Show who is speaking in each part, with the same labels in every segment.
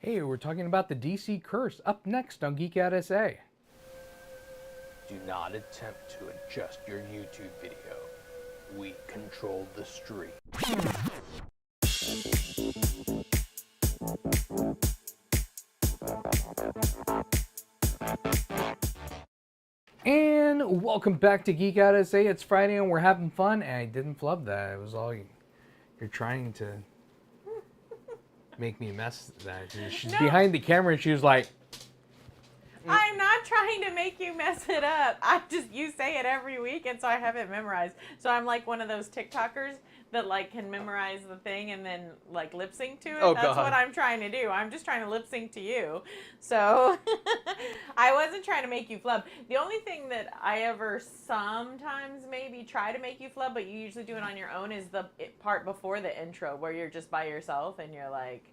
Speaker 1: Hey, we're talking about the DC Curse up next on Geek Out SA.
Speaker 2: Do not attempt to adjust your YouTube video. We control the stream.
Speaker 1: And welcome back to Geek Out SA. It's Friday and we're having fun, and I didn't flub that. It was all you're trying to make me mess that. She's behind the camera and she was like,
Speaker 3: I'm not trying to make you mess it up. You say it every week, and so I have it memorized. So I'm like one of those TikTokers that like can memorize the thing and then like lip sync to it.
Speaker 2: Oh,
Speaker 3: That's
Speaker 2: God.
Speaker 3: what I'm trying to do. I'm just trying to lip sync to you. So I wasn't trying to make you flub. The only thing that I ever sometimes maybe try to make you flub, but you usually do it on your own, is the part before the intro where you're just by yourself and you're like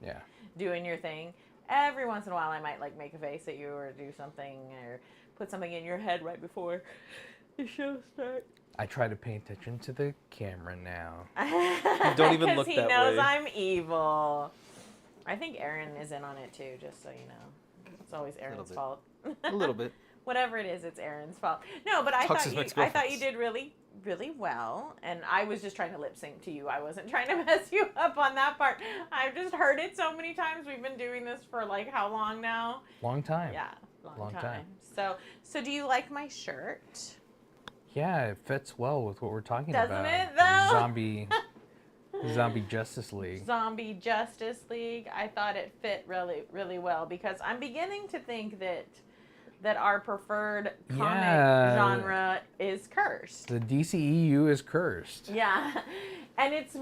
Speaker 3: doing your thing. Every once in a while, I might like make a face at you or do something or put something in your head right before the show starts.
Speaker 1: I try to pay attention to the camera now.
Speaker 2: Don't even look that way.
Speaker 3: Because he knows I'm evil. I think Aaron is in on it too, just so you know. It's always Aaron's fault.
Speaker 2: A little bit.
Speaker 3: Whatever it is, it's Aaron's fault. No, but I thought you did really, really well, and I was just trying to lip sync to you. I wasn't trying to mess you up on that part. I've just heard it so many times. We've been doing this for like how long now?
Speaker 1: Long time.
Speaker 3: Yeah, long time. So do you like my shirt?
Speaker 1: Yeah, it fits well with what we're talking
Speaker 3: Doesn't
Speaker 1: about.
Speaker 3: it, though?
Speaker 1: Zombie Justice League.
Speaker 3: Zombie Justice League. I thought it fit really, really well because I'm beginning to think that our preferred comic genre is cursed.
Speaker 1: The DCEU is cursed.
Speaker 3: Yeah. And it's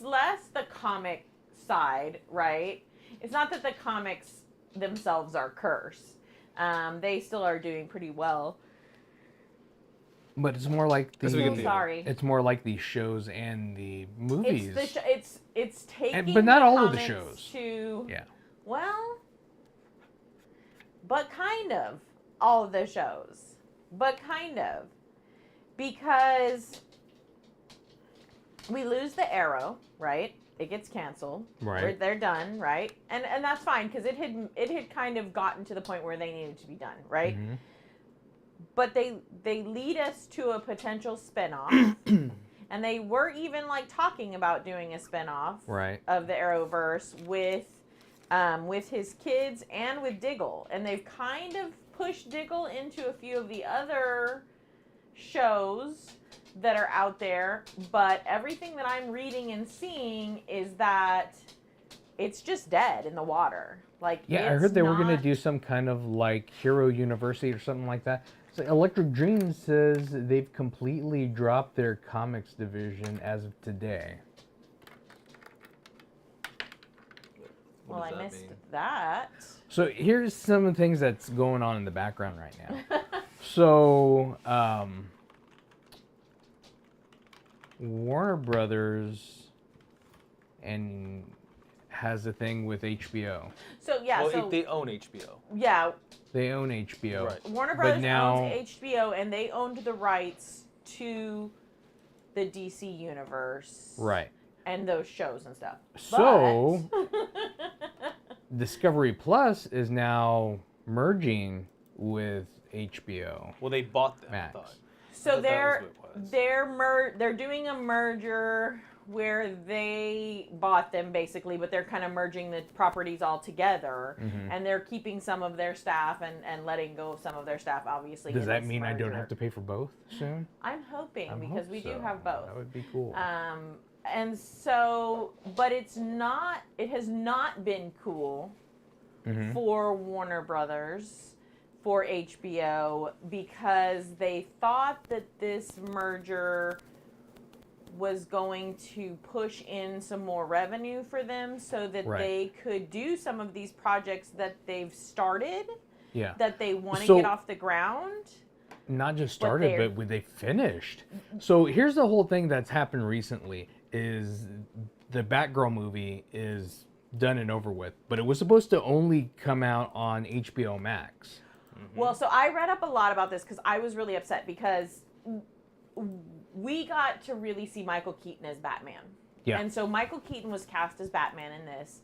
Speaker 3: less the comic side, right? It's not that the comics themselves are cursed. They still are doing pretty well.
Speaker 1: But it's more like
Speaker 3: It's
Speaker 1: more like the shows and the movies.
Speaker 3: It's taking
Speaker 1: but not
Speaker 3: the
Speaker 1: all of the
Speaker 3: comics
Speaker 1: shows.
Speaker 3: Well, but kind of all of the shows. But kind of. Because we lose the Arrow, right? It gets canceled.
Speaker 1: Right.
Speaker 3: They're done, right? And that's fine because it had kind of gotten to the point where they needed to be done, right? Mm-hmm. But they lead us to a potential spinoff. And they were even like talking about doing a spinoff of the Arrowverse with his kids and with Diggle. And they've kind of pushed Diggle into a few of the other shows that are out there. But everything that I'm reading and seeing is that it's just dead in the water. Like,
Speaker 1: I heard they were going to do some kind of like Hero University or something like that. So Electric Dream says they've completely dropped their comics division as of today.
Speaker 3: Well, I missed that.
Speaker 1: So here's some of the things that's going on in the background right now. So Warner Brothers has a thing with HBO.
Speaker 3: So
Speaker 2: they own HBO.
Speaker 3: Yeah.
Speaker 1: They own HBO.
Speaker 2: Right.
Speaker 3: Warner Brothers owns HBO, and they owned the rights to the DC universe.
Speaker 1: Right.
Speaker 3: And those shows and stuff.
Speaker 1: So, Discovery Plus is now merging with HBO.
Speaker 2: Well, they bought them.
Speaker 1: Max.
Speaker 2: I thought.
Speaker 3: So they're doing a merger where they bought them basically, but they're kind of merging the properties all together, and they're keeping some of their staff and letting go of some of their staff, obviously.
Speaker 1: Does that mean I don't have to pay for both soon?
Speaker 3: I'm hoping, because we do have both.
Speaker 1: That would be cool.
Speaker 3: And so, but it has not been cool for Warner Brothers, for HBO, because they thought that this merger was going to push in some more revenue for them so that they could do some of these projects that they've started, that they want to get off the ground.
Speaker 1: not just
Speaker 3: But
Speaker 1: started, but they finished. So here's the whole thing that's happened recently is the Batgirl movie is done and over with, but it was supposed to only come out on HBO Max.
Speaker 3: Well, so I read up a lot about this because I was really upset because we got to really see Michael Keaton as Batman.
Speaker 1: Yeah.
Speaker 3: And so Michael Keaton was cast as Batman in this.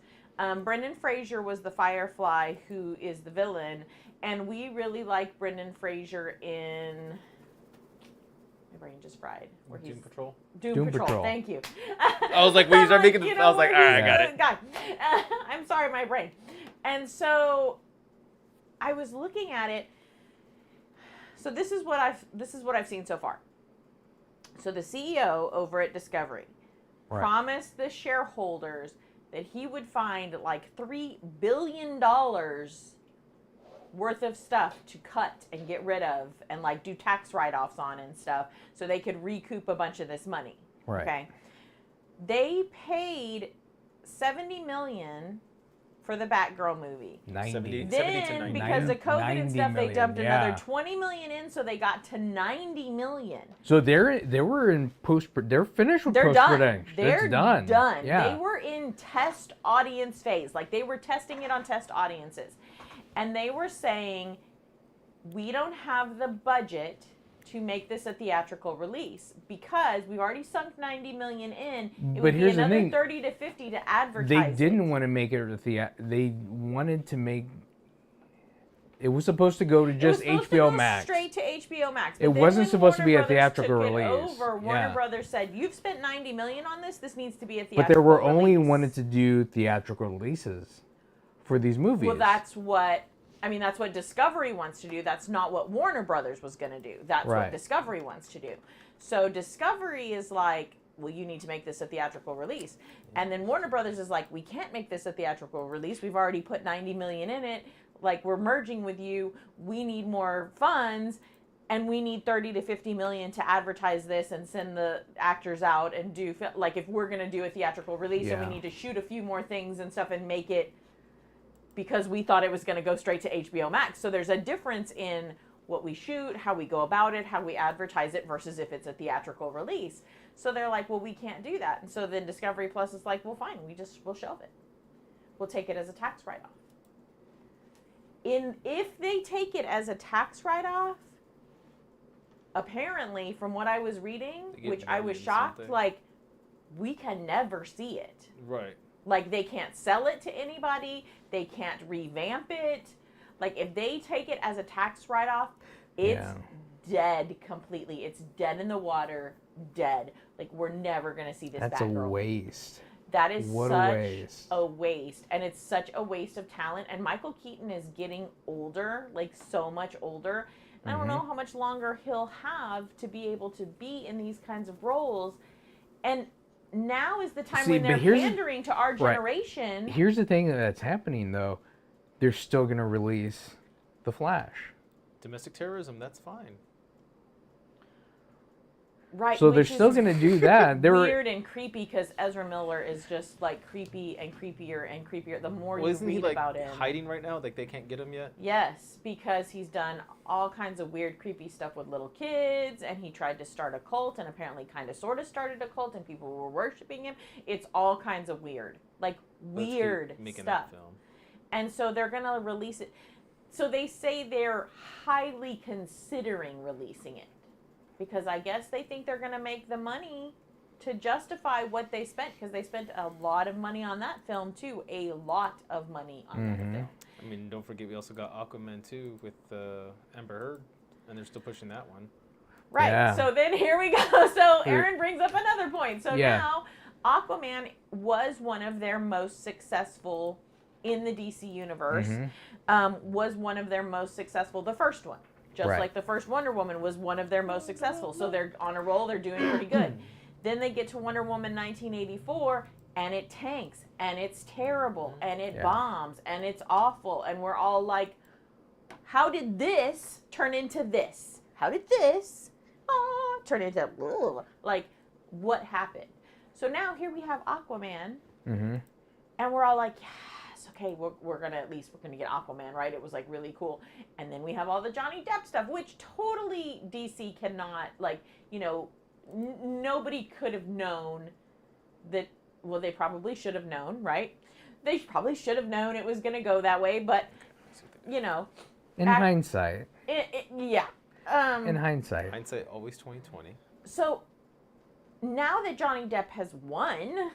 Speaker 3: Brendan Fraser was the Firefly, who is the villain. And we really like Brendan Fraser in... My brain just fried. Where
Speaker 2: Doom
Speaker 3: he's
Speaker 2: Patrol.
Speaker 3: Doom Patrol. Thank you.
Speaker 2: I was like, when you start making, I was like, all right, I got it.
Speaker 3: God. I'm sorry, my brain. And so I was looking at it. So this is what I've seen so far. So the CEO over at Discovery promised the shareholders that he would find like $3 billion worth of stuff to cut and get rid of and like do tax write-offs on and stuff so they could recoup a bunch of this money.
Speaker 1: Right.
Speaker 3: Okay. They paid $70 million for the Batgirl movie.
Speaker 1: 90.
Speaker 3: Then, because of COVID and stuff, they dumped
Speaker 1: yeah.
Speaker 3: another $20 million in, so they got to $90 million.
Speaker 1: So they were in they're finished with
Speaker 3: They're done.
Speaker 1: post-production.
Speaker 3: They're
Speaker 1: done. Yeah.
Speaker 3: They were in test audience phase. Like, they were testing it on test audiences. And they were saying, we don't have the budget to make this a theatrical release because we've already sunk $90 million in. It would be another 30 to 50 to advertise.
Speaker 1: They didn't want to make it a they wanted to make. It was supposed to go to just HBO Max.
Speaker 3: Straight to HBO Max.
Speaker 1: It wasn't supposed to be a theatrical release.
Speaker 3: Warner Brothers said, "You've spent $90 million on this. This needs to be a theatrical."
Speaker 1: But they were
Speaker 3: release.
Speaker 1: only wanted to do theatrical releases for these movies.
Speaker 3: Well, that's what Discovery wants to do. That's not what Warner Brothers was going to do. That's what Discovery wants to do. So Discovery is like, well, you need to make this a theatrical release. And then Warner Brothers is like, we can't make this a theatrical release. We've already put $90 million in it. Like, we're merging with you. We need more funds. And we need 30 to 50 million to advertise this and send the actors out and do, like, if we're going to do a theatrical release and we need to shoot a few more things and stuff and make it, because we thought it was going to go straight to HBO Max. So there's a difference in what we shoot, how we go about it, how we advertise it versus if it's a theatrical release. So they're like, well, we can't do that. And so then Discovery Plus is like, well, fine, we'll shelve it. We'll take it as a tax write-off. If they take it as a tax write-off, apparently, from what I was reading, which I was shocked, like, we can never see it.
Speaker 2: Right.
Speaker 3: Like, they can't sell it to anybody. They can't revamp it. Like, if they take it as a tax write-off, it's dead completely. It's dead in the water, dead. Like, we're never going to see this
Speaker 1: That's
Speaker 3: Batgirl.
Speaker 1: a waste.
Speaker 3: That is
Speaker 1: what
Speaker 3: such
Speaker 1: a
Speaker 3: waste. And it's such a waste of talent. And Michael Keaton is getting older, like, so much older. And I don't know how much longer he'll have to be able to be in these kinds of roles. And now is the time when they're pandering to our generation.
Speaker 1: Here's the thing that's happening, though. They're still going to release The Flash.
Speaker 2: Domestic terrorism, that's fine.
Speaker 3: Right.
Speaker 1: So they're still going to do that. They're
Speaker 3: weird and creepy because Ezra Miller is just like creepy and creepier and creepier the more you
Speaker 2: isn't
Speaker 3: read
Speaker 2: he, like,
Speaker 3: about him.
Speaker 2: Hiding right now? Like, they can't get him yet?
Speaker 3: Yes, because he's done all kinds of weird, creepy stuff with little kids, and he tried to start a cult, and apparently kind of sort of started a cult, and people were worshiping him. It's all kinds of weird. Like, weird
Speaker 2: making
Speaker 3: stuff.
Speaker 2: That film.
Speaker 3: And so they're going to release it. So they say they're highly considering releasing it. Because I guess they think they're going to make the money to justify what they spent. Because they spent a lot of money on that film, too. A lot of money on that film.
Speaker 2: I mean, don't forget, we also got Aquaman, too, with Amber Heard. And they're still pushing that one.
Speaker 3: Right.
Speaker 1: Yeah.
Speaker 3: So then here we go. So Aaron brings up another point. So
Speaker 1: Yeah.
Speaker 3: now Aquaman was one of their most successful in the DC universe. Was one of their most successful, the first one. Just like the first Wonder Woman was one of their most successful. So they're on a roll. They're doing pretty good. Then they get to Wonder Woman 1984, and it tanks, and it's terrible, and it bombs, and it's awful. And we're all like, how did this turn into this? How did this turn into, like, what happened? So now here we have Aquaman, and we're all like, yes. yes, okay, we're gonna get Aquaman, right? It was like really cool. And then we have all the Johnny Depp stuff, which totally DC cannot, like, you know, nobody could have known that. Well, they probably should have known, right? They probably should have known it was gonna go that way, but you know,
Speaker 1: in hindsight.
Speaker 3: Yeah.
Speaker 1: In hindsight.
Speaker 4: Hindsight always 20/20.
Speaker 3: So now that Johnny Depp has won,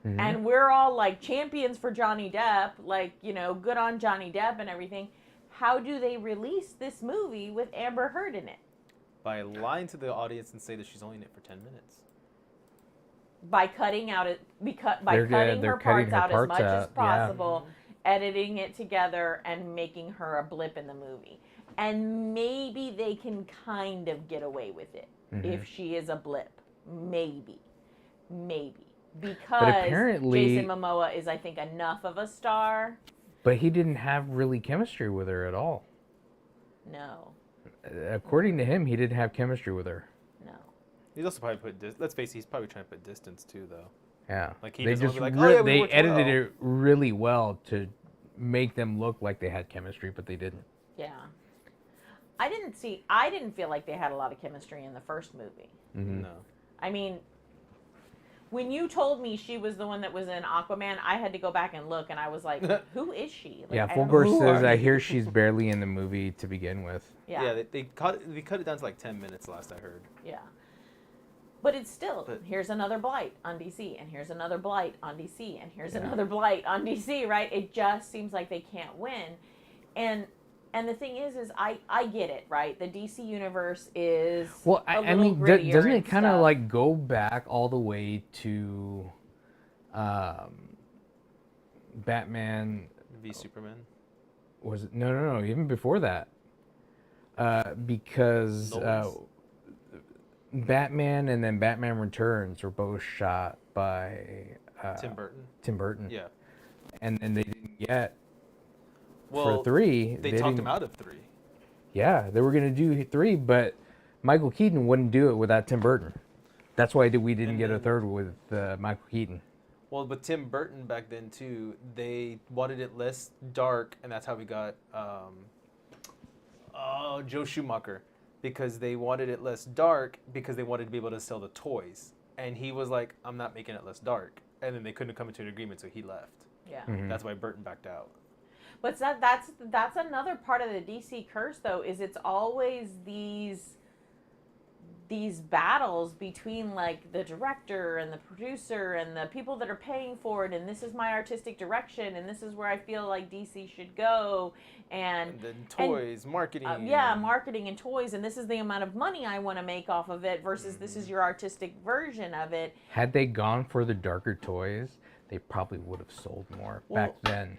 Speaker 3: and we're all like champions for Johnny Depp, like, you know, good on Johnny Depp and everything, how do they release this movie with Amber Heard in it?
Speaker 4: By lying to the audience and say that she's only in it for 10 minutes.
Speaker 3: By cutting out it, cutting her parts out as much as possible, editing it together, and making her a blip in the movie. And maybe they can kind of get away with it if she is a blip. Maybe. Because
Speaker 1: apparently,
Speaker 3: Jason Momoa is, I think, enough of a star.
Speaker 1: But he didn't have really chemistry with her at all.
Speaker 3: No.
Speaker 1: According to him, he didn't have chemistry with her.
Speaker 3: No.
Speaker 4: He's also probably let's face it, he's probably trying to put distance too, though.
Speaker 1: Yeah.
Speaker 4: Like he
Speaker 1: they
Speaker 4: just
Speaker 1: just
Speaker 4: be like, oh, yeah,
Speaker 1: they edited it really well to make them look like they had chemistry, but they didn't.
Speaker 3: Yeah. I didn't feel like they had a lot of chemistry in the first movie.
Speaker 4: No.
Speaker 3: I mean, when you told me she was the one that was in Aquaman, I had to go back and look, and I was like, who is she? Like,
Speaker 1: Yeah, Fulgore says, I hear she's barely in the movie to begin with.
Speaker 3: Yeah,
Speaker 4: they cut it down to like 10 minutes last I heard.
Speaker 3: Yeah. But it's still, here's another blight on DC, and here's another blight on DC, and here's another blight on DC, right? It just seems like they can't win. And the thing is I get it, right? The DC universe is
Speaker 1: I mean, doesn't it kind of like go back all the way to Batman
Speaker 4: v Superman?
Speaker 1: Was it? No, even before that. Because Batman and then Batman Returns were both shot by Tim Burton.
Speaker 4: Yeah.
Speaker 1: And they didn't get
Speaker 4: for
Speaker 1: 3.
Speaker 4: They talked him out of 3.
Speaker 1: Yeah, they were going to do 3, but Michael Keaton wouldn't do it without Tim Burton. That's why we didn't get a 3rd with Michael Keaton.
Speaker 4: Well, but Tim Burton back then too, they wanted it less dark, and that's how we got Joe Schumacher, because they wanted it less dark because they wanted to be able to sell the toys. And he was like, I'm not making it less dark. And then they couldn't come into an agreement, so he left. Yeah. That's why Burton backed out.
Speaker 3: But that's another part of the DC curse, though, is it's always these battles between like the director and the producer and the people that are paying for it, and this is my artistic direction, and this is where I feel like DC should go, and
Speaker 4: then toys, marketing.
Speaker 3: Marketing and toys, and this is the amount of money I want to make off of it versus this is your artistic version of it.
Speaker 1: Had they gone for the darker toys, they probably would have sold more back then.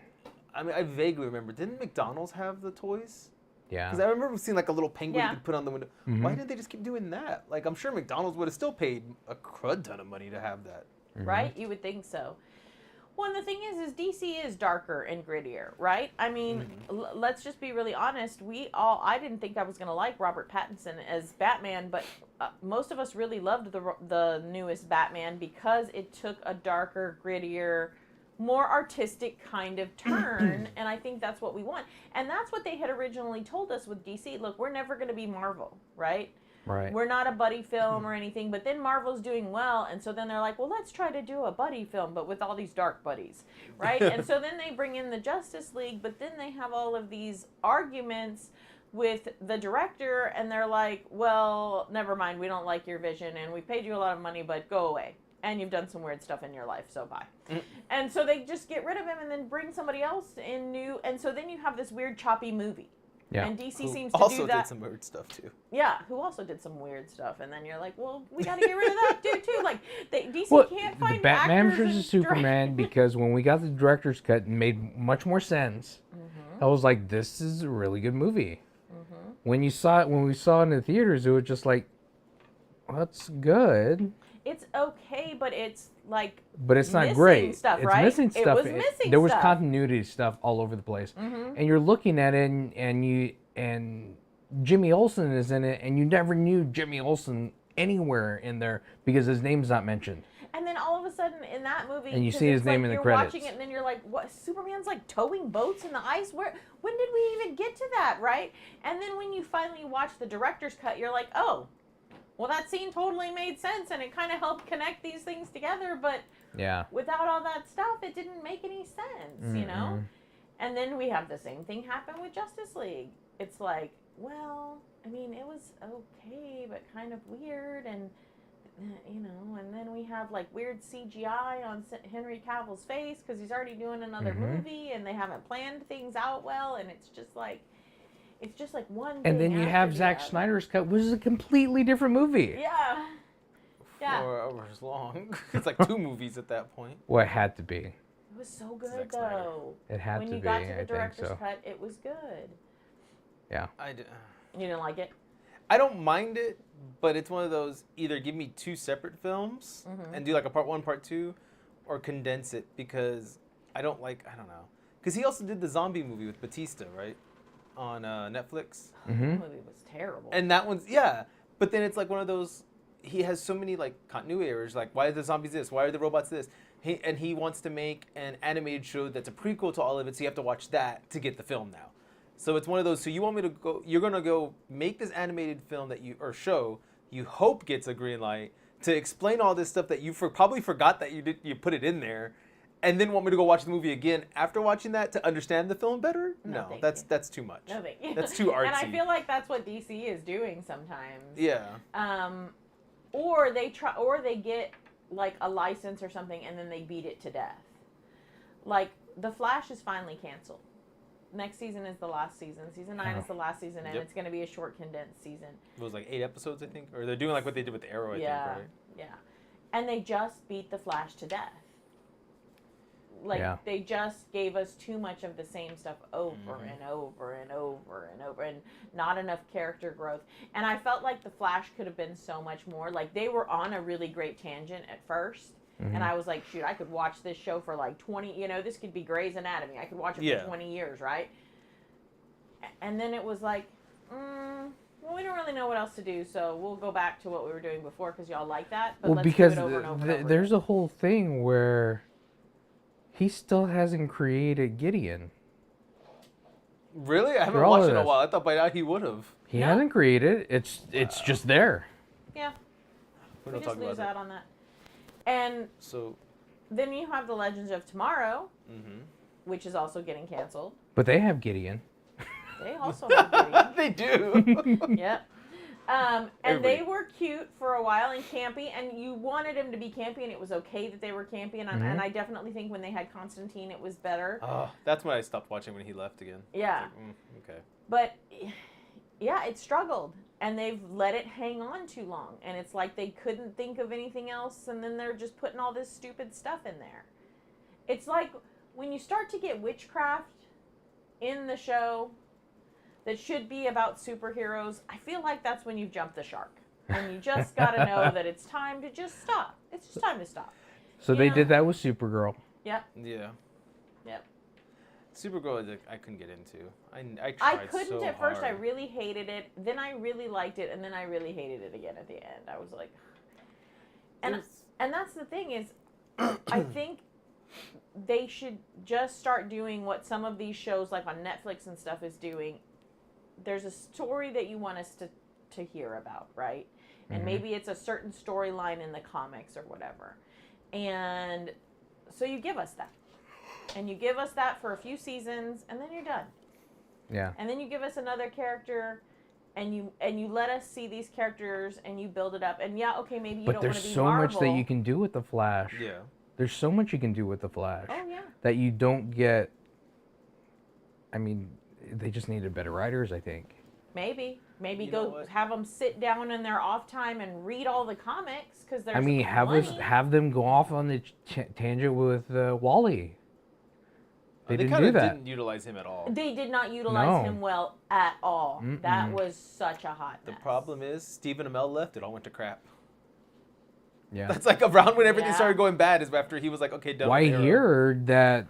Speaker 4: I mean, I vaguely remember. Didn't McDonald's have the toys?
Speaker 1: Yeah.
Speaker 4: Because I remember seeing like a little penguin you could put on the window. Why didn't they just keep doing that? Like, I'm sure McDonald's would have still paid a crud ton of money to have that.
Speaker 3: Right? You would think so. Well, and the thing is DC is darker and grittier, right? I mean, let's just be really honest. I didn't think I was going to like Robert Pattinson as Batman, but most of us really loved the newest Batman because it took a darker, grittier, more artistic kind of turn, and I think that's what we want. And that's what they had originally told us with DC. Look, we're never going to be Marvel, right?
Speaker 1: Right.
Speaker 3: We're not a buddy film or anything, but then Marvel's doing well, and so then they're like, well, let's try to do a buddy film, but with all these dark buddies, right? And so then they bring in the Justice League, but then they have all of these arguments with the director, and they're like, well, never mind, we don't like your vision, and we paid you a lot of money, but go away. And you've done some weird stuff in your life, so bye. And so they just get rid of him and then bring somebody else in new. And so then you have this weird choppy movie. Yeah. And DC seems to do that.
Speaker 4: Also did some weird stuff, too.
Speaker 3: Yeah, who also did some weird stuff. And then you're like, well, we got to get rid of that dude, too. Like, DC can't find
Speaker 1: the Batman
Speaker 3: actors
Speaker 1: vs. Superman, because when we got the director's cut, it made much more sense. I was like, this is a really good movie. When we saw it in the theaters, it was just like, well, that's good.
Speaker 3: It's okay, but it's like
Speaker 1: but it's not great.
Speaker 3: Stuff,
Speaker 1: it's
Speaker 3: right?
Speaker 1: missing stuff.
Speaker 3: It was missing
Speaker 1: there was
Speaker 3: stuff.
Speaker 1: continuity stuff all over the place, and you're looking at it, and Jimmy Olsen is in it, and you never knew Jimmy Olsen anywhere in there because his name's not mentioned.
Speaker 3: And then all of a sudden in that movie,
Speaker 1: And you
Speaker 3: 'cause
Speaker 1: see his
Speaker 3: it's
Speaker 1: name
Speaker 3: like
Speaker 1: in the
Speaker 3: you're
Speaker 1: credits.
Speaker 3: watching it, and then you're like, "What? Superman's like towing boats in the ice? When did we even get to that?" Right? And then when you finally watch the director's cut, you're like, "Oh, well, that scene totally made sense, and it kind of helped connect these things together." But
Speaker 1: Yeah.
Speaker 3: without all that stuff, it didn't make any sense, you know? And then we have the same thing happen with Justice League. It's like, well, I mean, it was okay, but kind of weird, and you know, and then we have like weird CGI on Henry Cavill's face because he's already doing another movie, and they haven't planned things out well, and it's just like one thing.
Speaker 1: And then you have Zack Snyder's cut, which is a completely different movie.
Speaker 3: Yeah. Yeah.
Speaker 4: 4 hours long. It's like 2 movies at that point.
Speaker 1: Well, it had to be.
Speaker 3: It was so good
Speaker 4: Zack Snyder.
Speaker 3: though.
Speaker 1: It had
Speaker 3: when
Speaker 1: to
Speaker 3: you
Speaker 1: be,
Speaker 3: got to the
Speaker 1: I think
Speaker 3: director's
Speaker 1: so.
Speaker 3: cut, it was good.
Speaker 1: Yeah.
Speaker 3: You didn't like it?
Speaker 4: I don't mind it, but it's one of those, either give me 2 separate films and do like a part 1, part 2, or condense it, because I don't know. Because he also did the zombie movie with Batista, right? On Netflix.
Speaker 3: The movie was terrible.
Speaker 4: And that one's, yeah. But then it's like one of those, he has so many like continuity errors, like why are the zombies this? Why are the robots this? He wants to make an animated show that's a prequel to all of it, so you have to watch that to get the film now. So it's one of those, so you want me to go, you're going to go make this animated film or show you hope gets a green light to explain all this stuff that you probably forgot that you put it in there, and then want me to go watch the movie again after watching that to understand the film better? No, that's too much.
Speaker 3: No, thank you.
Speaker 4: That's too artsy.
Speaker 3: And I feel like that's what DC is doing sometimes.
Speaker 4: Yeah.
Speaker 3: Or they get like a license or something, and then they beat it to death. Like The Flash is finally canceled. Next season is the last season. Season 9 is the last season, and it's going to be a short, condensed season.
Speaker 4: It was like 8 episodes, I think, or they're doing like what they did with Arrow, I think, right?
Speaker 3: Yeah. And they just beat the Flash to death. Like they just gave us too much of the same stuff over and over and over and over, and not enough character growth. And I felt like the Flash could have been so much more. Like they were on a really great tangent at first. And I was like, shoot, I could watch this show for like 20, this could be Grey's Anatomy. I could watch it for 20 years, right? And then it was like, well, we don't really know what else to do, so we'll go back to what we were doing before because y'all like that. But let's
Speaker 1: because
Speaker 3: do it over and over and over
Speaker 1: there's
Speaker 3: again.
Speaker 1: a whole thing where he still hasn't created Gideon.
Speaker 4: Really? I haven't
Speaker 1: For all
Speaker 4: watched
Speaker 1: of
Speaker 4: it in a
Speaker 1: this.
Speaker 4: while. I thought by now he would have.
Speaker 1: He hasn't created it. It's just there.
Speaker 3: Yeah.
Speaker 4: We
Speaker 3: We
Speaker 4: don't
Speaker 3: just
Speaker 4: talk about
Speaker 3: lose
Speaker 4: that.
Speaker 3: out on that. And
Speaker 4: So,
Speaker 3: then you have the Legends of Tomorrow, which is also getting canceled.
Speaker 1: But they have Gideon.
Speaker 3: They also have Gideon.
Speaker 4: they do.
Speaker 3: Yep. And
Speaker 4: Everybody.
Speaker 3: they were cute for a while and campy, and you wanted them to be campy, and it was okay that they were campy. And I definitely think when they had Constantine, it was better.
Speaker 4: That's when I stopped watching when he left again.
Speaker 3: Yeah.
Speaker 4: Like, okay.
Speaker 3: But yeah, it struggled, and they've let it hang on too long, and it's like they couldn't think of anything else, and then they're just putting all this stupid stuff in there. It's like when you start to get witchcraft in the show that should be about superheroes, I feel like that's when you've jumped the shark, and you just got to know that it's time to just stop. It's just time to stop.
Speaker 1: So they did that with Supergirl.
Speaker 3: Yep.
Speaker 4: Yeah.
Speaker 3: Yep.
Speaker 4: Supergirl, I couldn't get into. I tried
Speaker 3: I couldn't
Speaker 4: so
Speaker 3: at first. I
Speaker 4: hard.
Speaker 3: really hated it. Then I really liked it, and then I really hated it again at the end. I was like, and that's the thing is, I think they should just start doing what some of these shows like on Netflix and stuff is doing. There's a story that you want us to hear about, right? And maybe it's a certain storyline in the comics or whatever. And so you give us that. And you give us that for a few seasons, and then you're done.
Speaker 1: Yeah.
Speaker 3: And then you give us another character, and you let us see these characters, and you build it up. And yeah, okay, maybe you
Speaker 1: But
Speaker 3: don't want
Speaker 1: there's
Speaker 3: to be
Speaker 1: so
Speaker 3: Marvel.
Speaker 1: much that you can do with the Flash.
Speaker 4: Yeah.
Speaker 1: There's so much you can do with the Flash.
Speaker 3: Oh yeah.
Speaker 1: That you don't get. I mean, they just needed better writers, I think.
Speaker 3: Maybe
Speaker 4: You know
Speaker 3: go
Speaker 4: what?
Speaker 3: have them sit down in their off time and read all the comics because there's.
Speaker 1: I mean,
Speaker 3: plenty.
Speaker 1: have them go off on the tangent with Wally. They didn't
Speaker 4: kind
Speaker 1: do
Speaker 4: of
Speaker 1: that.
Speaker 4: didn't utilize him at all.
Speaker 3: They did not utilize
Speaker 1: No.
Speaker 3: him well at all.
Speaker 1: Mm-mm.
Speaker 3: That was such a hot
Speaker 4: The
Speaker 3: mess.
Speaker 4: problem is Stephen Amell left. It all went to crap.
Speaker 1: Yeah.
Speaker 4: That's like around when everything
Speaker 3: Yeah.
Speaker 4: started going bad is after he was like, okay, done.
Speaker 1: Well, I
Speaker 4: with Arrow.
Speaker 1: heard that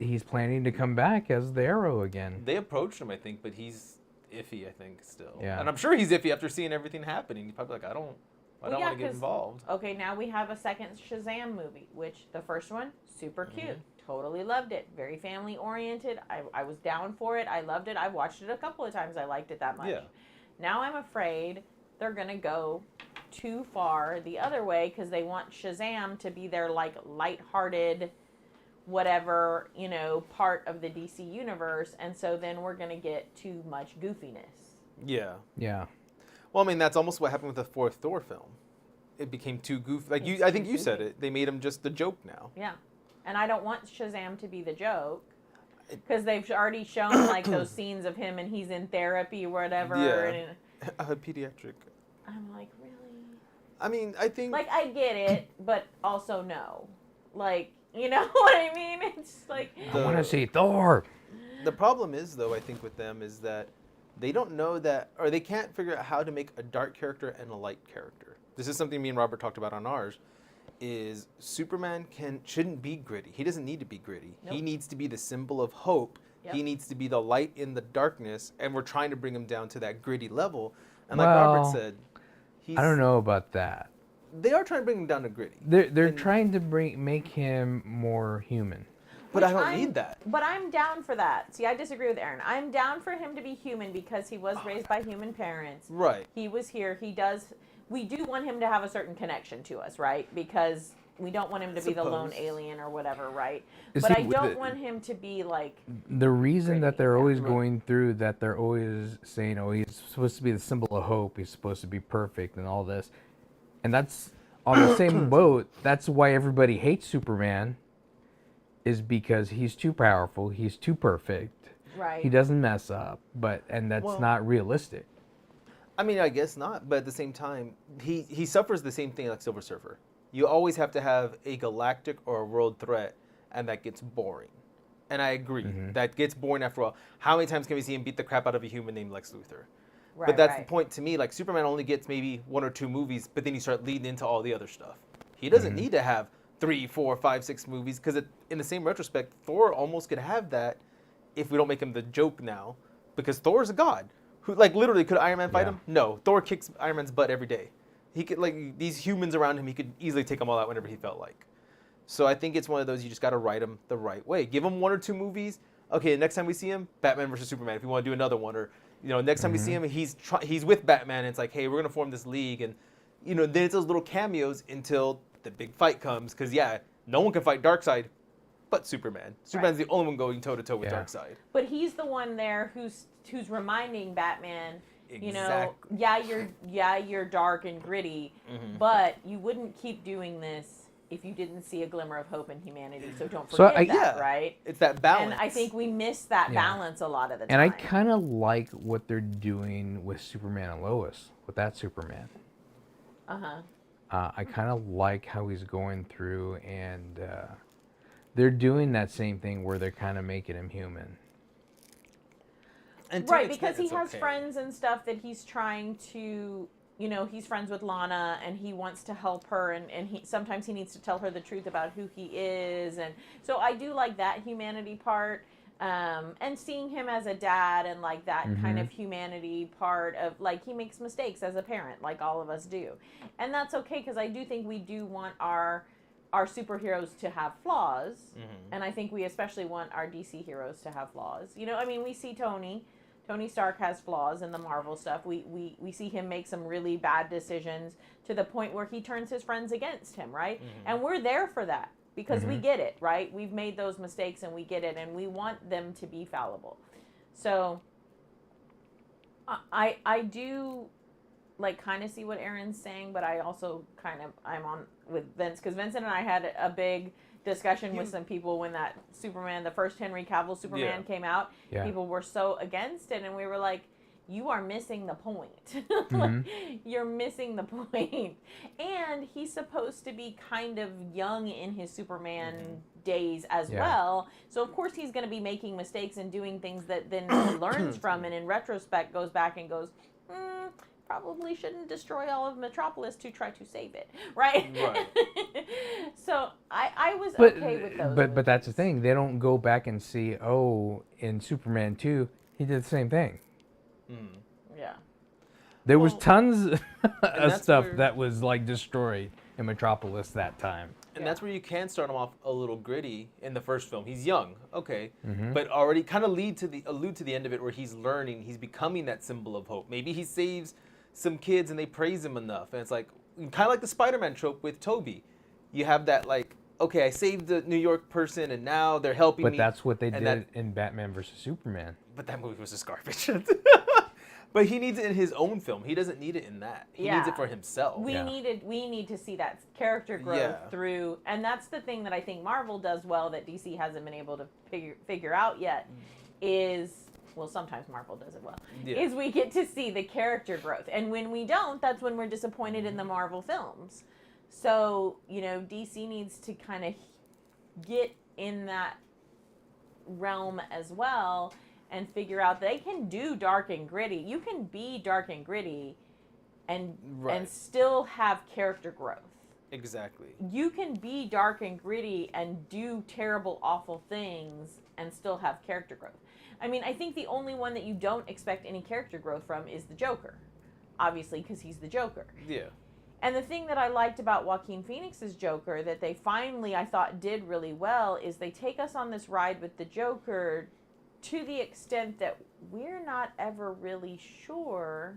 Speaker 1: he's planning to come back as the Arrow again.
Speaker 4: They approached him, I think, but he's iffy, I think, still.
Speaker 1: Yeah.
Speaker 4: And I'm sure he's iffy after seeing everything happening. He's probably like, I don't I don't want to get involved.
Speaker 3: Okay, now we have a second Shazam movie, which the first one, super cute. Totally loved it. Very family oriented. I was down for it. I loved it. I've watched it a couple of times. I liked it that much.
Speaker 4: Yeah.
Speaker 3: Now I'm afraid they're going to go too far the other way because they want Shazam to be their like lighthearted whatever, part of the DC universe, and so then we're going to get too much goofiness.
Speaker 4: Yeah.
Speaker 1: Yeah.
Speaker 4: Well, I mean, that's almost what happened with the fourth Thor film. It became too goofy. Like I think you said it. They made him just the joke now.
Speaker 3: Yeah. And I don't want Shazam to be the joke. Because they've already shown like those scenes of him and he's in therapy or whatever.
Speaker 4: Yeah. Pediatric.
Speaker 3: I'm like, really?
Speaker 4: I mean, I think...
Speaker 3: Like, I get it, but also no. Like, you know what I mean? It's like...
Speaker 1: I want to see Thor.
Speaker 4: The problem is, though, I think with them is that they don't know that, or they can't figure out how to make a dark character and a light character. This is something me and Robert talked about on ours, is Superman shouldn't be gritty. He doesn't need to be gritty.
Speaker 3: Nope.
Speaker 4: He needs to be the symbol of hope.
Speaker 3: Yep.
Speaker 4: He needs to be the light in the darkness, and we're trying to bring him down to that gritty level. And like
Speaker 1: Well,
Speaker 4: Robert said,
Speaker 1: I don't know about that.
Speaker 4: They are trying to bring him down to gritty.
Speaker 1: They're trying to make him more human.
Speaker 4: But I don't need that.
Speaker 3: But I'm down for that. See, I disagree with Aaron. I'm down for him to be human because he was raised by human parents.
Speaker 4: Right.
Speaker 3: He was here. We do want him to have a certain connection to us, right? Because we don't want him to be the lone alien or whatever, right? But I don't want him to be like...
Speaker 1: The reason that they're always going through that, they're always saying, oh, he's supposed to be the symbol of hope. He's supposed to be perfect and all this. And that's on the same boat. That's why everybody hates Superman, is because he's too powerful. He's too perfect.
Speaker 3: Right.
Speaker 1: He doesn't mess up. And that's not realistic.
Speaker 4: I mean, I guess not. But at the same time, he suffers the same thing like Silver Surfer. You always have to have a galactic or a world threat, and that gets boring. And I agree. That gets boring after a while. How many times can we see him beat the crap out of a human named Lex Luthor?
Speaker 3: Right,
Speaker 4: but that's the point to me. Like, Superman only gets maybe 1 or 2 movies, but then you start leading into all the other stuff. He doesn't need to have 3, 4, 5, 6 movies, because in the same retrospect, Thor almost could have that if we don't make him the joke now, because Thor's a god. Who, like, literally, could Iron Man fight him? No. Thor kicks Iron Man's butt every day. He could, like, these humans around him, he could easily take them all out whenever he felt like. So I think it's one of those, you just got to write him the right way. Give him 1 or 2 movies. Okay, next time we see him, Batman versus Superman, if you want to do another one. Or, next time we see him, he's with Batman, and it's like, hey, we're going to form this league. And, then it's those little cameos until the big fight comes. Because, no one can fight Darkseid but Superman. Superman's the only one going toe-to-toe with Darkseid.
Speaker 3: But he's the one there who's reminding Batman...
Speaker 4: Exactly.
Speaker 3: You're dark and gritty, but you wouldn't keep doing this if you didn't see a glimmer of hope in humanity. So don't forget that, right?
Speaker 4: It's that balance.
Speaker 3: And I think we miss that balance a lot of the time.
Speaker 1: And I kind of like what they're doing with Superman and Lois, with that Superman. I kind of like how he's going through, and they're doing that same thing where they're kind of making him human.
Speaker 3: Right, because he has friends and stuff that he's trying to, he's friends with Lana and he wants to help her, and sometimes he needs to tell her the truth about who he is. And so I do like that humanity part, and seeing him as a dad and like that kind of humanity part of like he makes mistakes as a parent, like all of us do. And that's okay, because I do think we do want our superheroes to have flaws, and I think we especially want our DC heroes to have flaws. We see Tony Stark has flaws in the Marvel stuff. We see him make some really bad decisions to the point where he turns his friends against him, right? And we're there for that because we get it, right? We've made those mistakes and we get it, and we want them to be fallible. So I do kind of see what Aaron's saying, but I also I'm on with Vince, because Vincent and I had a big discussion with some people when that Superman, the first Henry Cavill Superman came out. People were so against it, and we were like, you are missing the point. You're missing the point. And he's supposed to be kind of young in his Superman days as well. So of course he's going to be making mistakes and doing things that then he learns from, and in retrospect goes back and goes, probably shouldn't destroy all of Metropolis to try to save it, right? So I was okay with those.
Speaker 1: But that's the thing. They don't go back and see, in Superman 2, he did the same thing.
Speaker 3: Yeah.
Speaker 1: There was
Speaker 4: Well,
Speaker 1: tons of
Speaker 4: that's
Speaker 1: stuff
Speaker 4: where-
Speaker 1: that was like destroyed in Metropolis that time.
Speaker 4: And that's where you can start him off a little gritty in the first film. He's young, okay,
Speaker 1: Mm-hmm.
Speaker 4: but already kind of allude to the end of it where he's learning, he's becoming that symbol of hope. Maybe he saves some kids and they praise him enough, and it's like kind of like the Spider-Man trope with Toby. You have that like, okay, I saved the New York person and now they're helping
Speaker 1: But
Speaker 4: me.
Speaker 1: that's what they
Speaker 4: and
Speaker 1: did in Batman versus Superman.
Speaker 4: But that movie was just garbage. But he needs it in his own film. He doesn't need it in that. He needs it for himself.
Speaker 3: We need to see that character growth through, and that's the thing that I think Marvel does well that DC hasn't been able to figure out yet. Is well, sometimes Marvel does it well. Is we get to see the character growth, and when we don't, that's when we're disappointed in the Marvel films. So DC needs to kind of get in that realm as well. And figure out they can do dark and gritty. You can be dark and gritty and still have character growth.
Speaker 4: Exactly.
Speaker 3: You can be dark and gritty and do terrible, awful things and still have character growth. I mean, I think the only one that you don't expect any character growth from is the Joker. Obviously, because he's the Joker.
Speaker 4: Yeah.
Speaker 3: And the thing that I liked about Joaquin Phoenix's Joker that they finally, I thought, did really well is they take us on this ride with the Joker to the extent that we're not ever really sure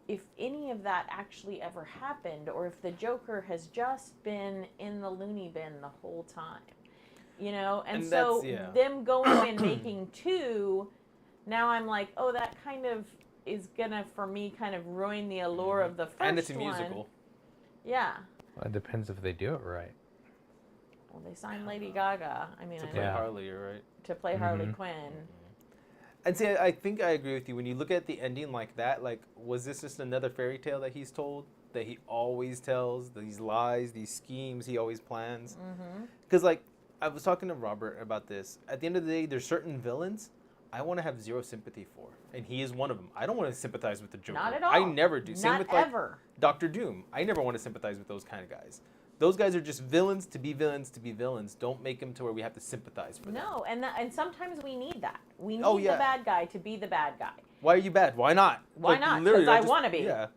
Speaker 3: if any of that actually ever happened or if the Joker has just been in the loony bin the whole time. And so them going and making two, now I'm like, oh, that kind of is gonna, for me, kind of ruin the allure of the first one.
Speaker 4: And it's a musical.
Speaker 3: Yeah.
Speaker 1: Well, it depends if they do it right.
Speaker 3: Well, they signed Lady Gaga. I mean,
Speaker 4: to play Harley, you're right.
Speaker 3: To play Harley Quinn.
Speaker 4: And see, I think I agree with you. When you look at the ending like that, like, was this just another fairy tale that he's told? That he always tells? These lies, these schemes he always plans? Because, like, I was talking to Robert about this. At the end of the day, there's certain villains I want to have zero sympathy for. And he is one of them. I don't want to sympathize with the Joker.
Speaker 3: Not at all.
Speaker 4: I never do. Same
Speaker 3: Not
Speaker 4: with, like,
Speaker 3: ever.
Speaker 4: Dr. Doom. I never want to sympathize with those kind of guys. Those guys are just villains to be villains to be villains. Don't make them to where we have to sympathize for them.
Speaker 3: No, and sometimes we need that. We need the bad guy to be the bad guy.
Speaker 4: Why are you bad? Why not?
Speaker 3: Why not? Because I want to be.
Speaker 4: Yeah.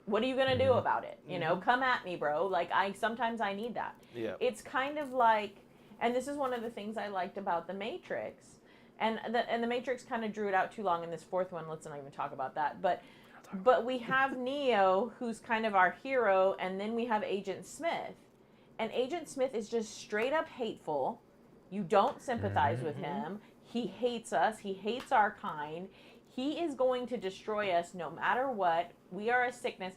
Speaker 3: What are you going to do about it? Come at me, bro. Like, sometimes I need that.
Speaker 4: Yeah.
Speaker 3: It's kind of like, and this is one of the things I liked about The Matrix. And the Matrix kind of drew it out too long in this fourth one. Let's not even talk about that. But we have Neo, who's kind of our hero, and then we have Agent Smith. And Agent Smith is just straight up hateful. You don't sympathize with him. He hates us. He hates our kind. He is going to destroy us no matter what. We are a sickness.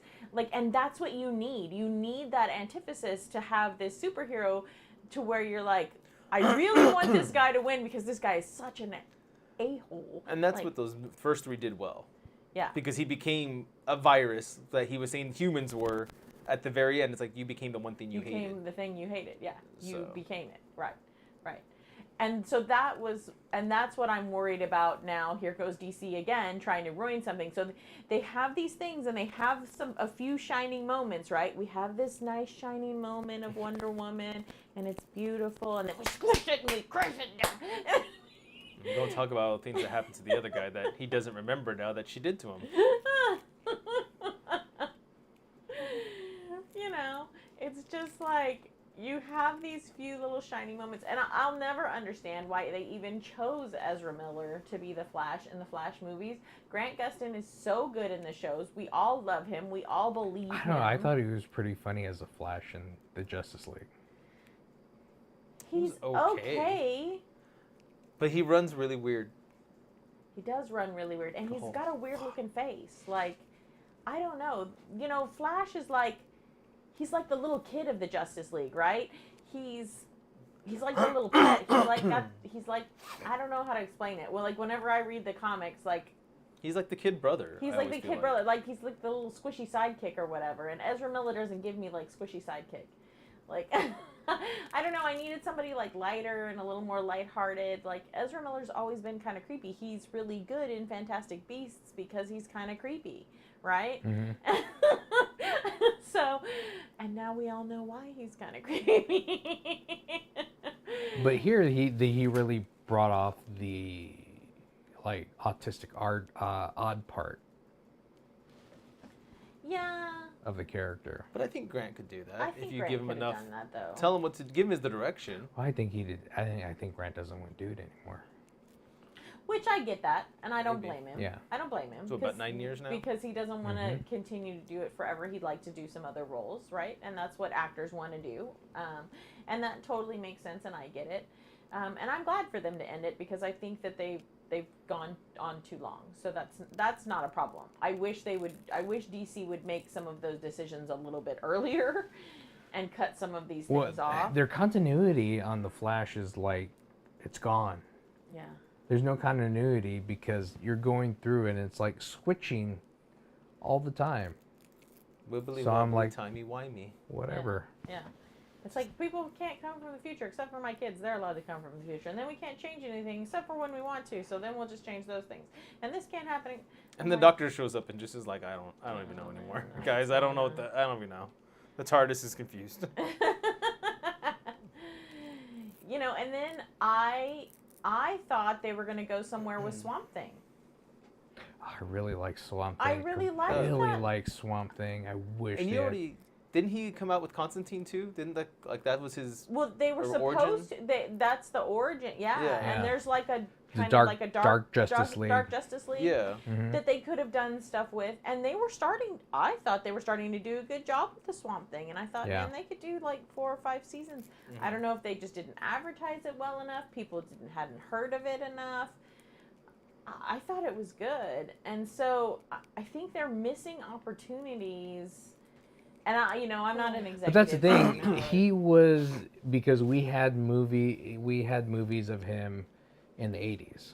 Speaker 3: And that's what you need. You need that antithesis to have this superhero to where you're like, I really want this guy to win because this guy is such an a-hole.
Speaker 4: And that's what those first three did well.
Speaker 3: Yeah.
Speaker 4: Because he became a virus that he was saying humans were. At the very end, it's like you became the one thing you hated. You became
Speaker 3: the thing you hated, yeah. You became it, right. And so that's what I'm worried about now. Here goes DC again, trying to ruin something. So they have these things and they have a few shining moments, right? We have this nice shining moment of Wonder Woman, and it's beautiful, and then we squish it and we crush it down.
Speaker 4: Don't talk about things that happened to the other guy that he doesn't remember now that she did to him.
Speaker 3: It's just like you have these few little shining moments, and I'll never understand why they even chose Ezra Miller to be the Flash in the Flash movies. Grant Gustin is so good in the shows. We all love him. We all believe him.
Speaker 1: I don't know. I thought he was pretty funny as a Flash in the Justice League.
Speaker 3: He's okay.
Speaker 4: But he runs really weird.
Speaker 3: He does run really weird, and he's got a weird looking face. Like, I don't know. Flash is like, he's like the little kid of the Justice League, right? He's like the little pet. He's like, I don't know how to explain it. Well, like, whenever I read the comics, like,
Speaker 4: he's like the kid brother.
Speaker 3: He's like the kid brother. Like, he's like the little squishy sidekick or whatever. And Ezra Miller doesn't give me, like, squishy sidekick. Like, I don't know. I needed somebody, like, lighter and a little more lighthearted. Like, Ezra Miller's always been kind of creepy. He's really good in Fantastic Beasts because he's kind of creepy, right? So, and now we all know why he's kind of creepy.
Speaker 1: But here, he really brought off the, like, autistic odd part. of the character.
Speaker 4: But I think Grant could do that
Speaker 3: I
Speaker 4: if
Speaker 3: think
Speaker 4: you
Speaker 3: Grant
Speaker 4: give him
Speaker 3: could have
Speaker 4: enough.
Speaker 3: done that, though.
Speaker 4: Tell him what to give him the direction.
Speaker 1: Well, I think he did. I think Grant doesn't want to do it anymore.
Speaker 3: Which I get that, and I don't
Speaker 4: Maybe.
Speaker 3: blame him.
Speaker 1: Yeah.
Speaker 3: I don't blame him.
Speaker 4: So about 9 years now?
Speaker 3: Because he doesn't want to continue to do it forever. He'd like to do some other roles, right? And that's what actors want to do. And that totally makes sense, and I get it. And I'm glad for them to end it because I think that they've gone on too long. So that's not a problem. I wish DC would make some of those decisions a little bit earlier and cut some of these things off.
Speaker 1: Their continuity on the Flash is like, it's gone.
Speaker 3: Yeah.
Speaker 1: There's no continuity because you're going through and it's like switching all the time.
Speaker 4: Wibbly
Speaker 1: So I'm
Speaker 4: wobbly,
Speaker 1: like,
Speaker 4: timey-wimey.
Speaker 1: Whatever.
Speaker 3: Yeah. It's like people can't come from the future except for my kids. They're allowed to come from the future. And then we can't change anything except for when we want to. So then we'll just change those things. And this can't happen.
Speaker 4: And the doctor shows up and just is like, I don't even know anymore. Guys, I don't know I don't even know. The TARDIS is confused.
Speaker 3: You know, and then I thought they were going to go somewhere with Swamp Thing.
Speaker 1: I really like Swamp Thing.
Speaker 3: I really like
Speaker 1: I really
Speaker 3: that.
Speaker 1: like Swamp Thing. I wish.
Speaker 4: And
Speaker 1: they
Speaker 4: you
Speaker 1: had-
Speaker 4: already didn't he come out with Constantine too? Didn't that was his?
Speaker 3: Well, they were supposed to. That's the origin, yeah.
Speaker 4: Yeah.
Speaker 3: And there's like a kind
Speaker 1: dark-
Speaker 3: of like a
Speaker 1: Dark Justice League.
Speaker 3: Dark Justice League.
Speaker 4: Yeah.
Speaker 1: Mhm.
Speaker 3: That they could have done stuff with, and they were starting. I thought they were starting to do a good job with the Swamp Thing, and I thought,
Speaker 1: Yeah.
Speaker 3: man, they could do like 4 or 5 seasons. I don't know if they just didn't advertise it well enough. People hadn't heard of it enough. I thought it was good, and so I think they're missing opportunities. And I'm not an executive.
Speaker 1: But that's the thing.
Speaker 3: so-
Speaker 1: He was because we had movies of him in the 80s.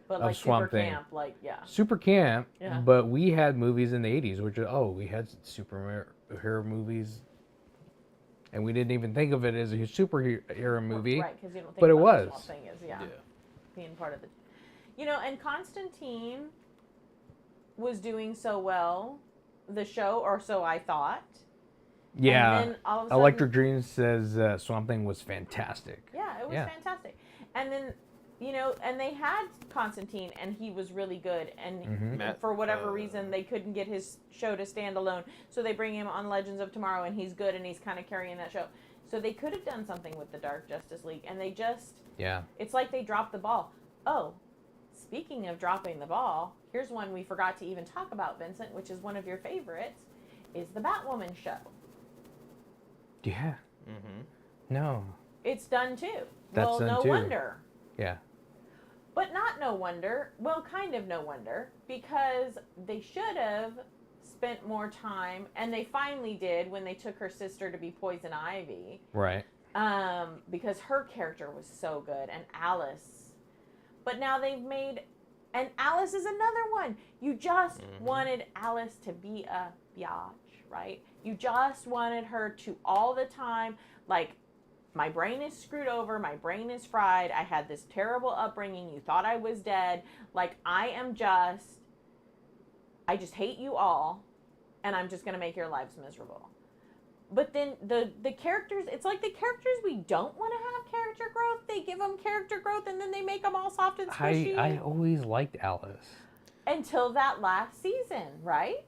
Speaker 3: but
Speaker 1: of
Speaker 3: like
Speaker 1: Swamp
Speaker 3: Super
Speaker 1: Thing.
Speaker 3: Camp, like
Speaker 1: Super Camp,
Speaker 3: Yeah.
Speaker 1: but we had movies in the 80s, which we had superhero movies, and we didn't even think of it as a superhero movie.
Speaker 3: right? Because you don't think
Speaker 1: but it
Speaker 3: about what
Speaker 1: was.
Speaker 3: Swamp Thing is,
Speaker 4: Yeah.
Speaker 3: being part of the, and Constantine was doing so well, the show, or so I thought.
Speaker 1: Yeah.
Speaker 3: And then all of a sudden,
Speaker 1: Electric Dream says Swamp Thing was fantastic.
Speaker 3: Yeah, it was
Speaker 1: Yeah.
Speaker 3: fantastic. And then, and they had Constantine, and he was really good. And
Speaker 4: Matt,
Speaker 3: for whatever reason, they couldn't get his show to stand alone. So they bring him on Legends of Tomorrow, and he's good, and he's kind of carrying that show. So they could have done something with the Dark Justice League, and they just,
Speaker 1: Yeah.
Speaker 3: it's like they dropped the ball. Oh, speaking of dropping the ball, here's one we forgot to even talk about, Vincent, which is one of your favorites, is the Batwoman show.
Speaker 1: Yeah.
Speaker 4: Mm-hmm.
Speaker 1: No.
Speaker 3: It's done too.
Speaker 1: That's
Speaker 3: well,
Speaker 1: done
Speaker 3: no
Speaker 1: too.
Speaker 3: wonder.
Speaker 1: Yeah.
Speaker 3: But not no wonder. Well, kind of no wonder, because they should have spent more time, and they finally did when they took her sister to be Poison Ivy,
Speaker 1: Right.
Speaker 3: because her character was so good, and Alice. But now they've made, and Alice is another one. You just wanted Alice to be a biatch, right? You just wanted her to all the time, like, my brain is screwed over, my brain is fried, I had this terrible upbringing, you thought I was dead, like, I just hate you all, and I'm just going to make your lives miserable. But then the characters, it's like the characters we don't want to have character growth, they give them character growth, and then they make them all soft and squishy.
Speaker 1: I always liked Alice.
Speaker 3: Until that last season, right?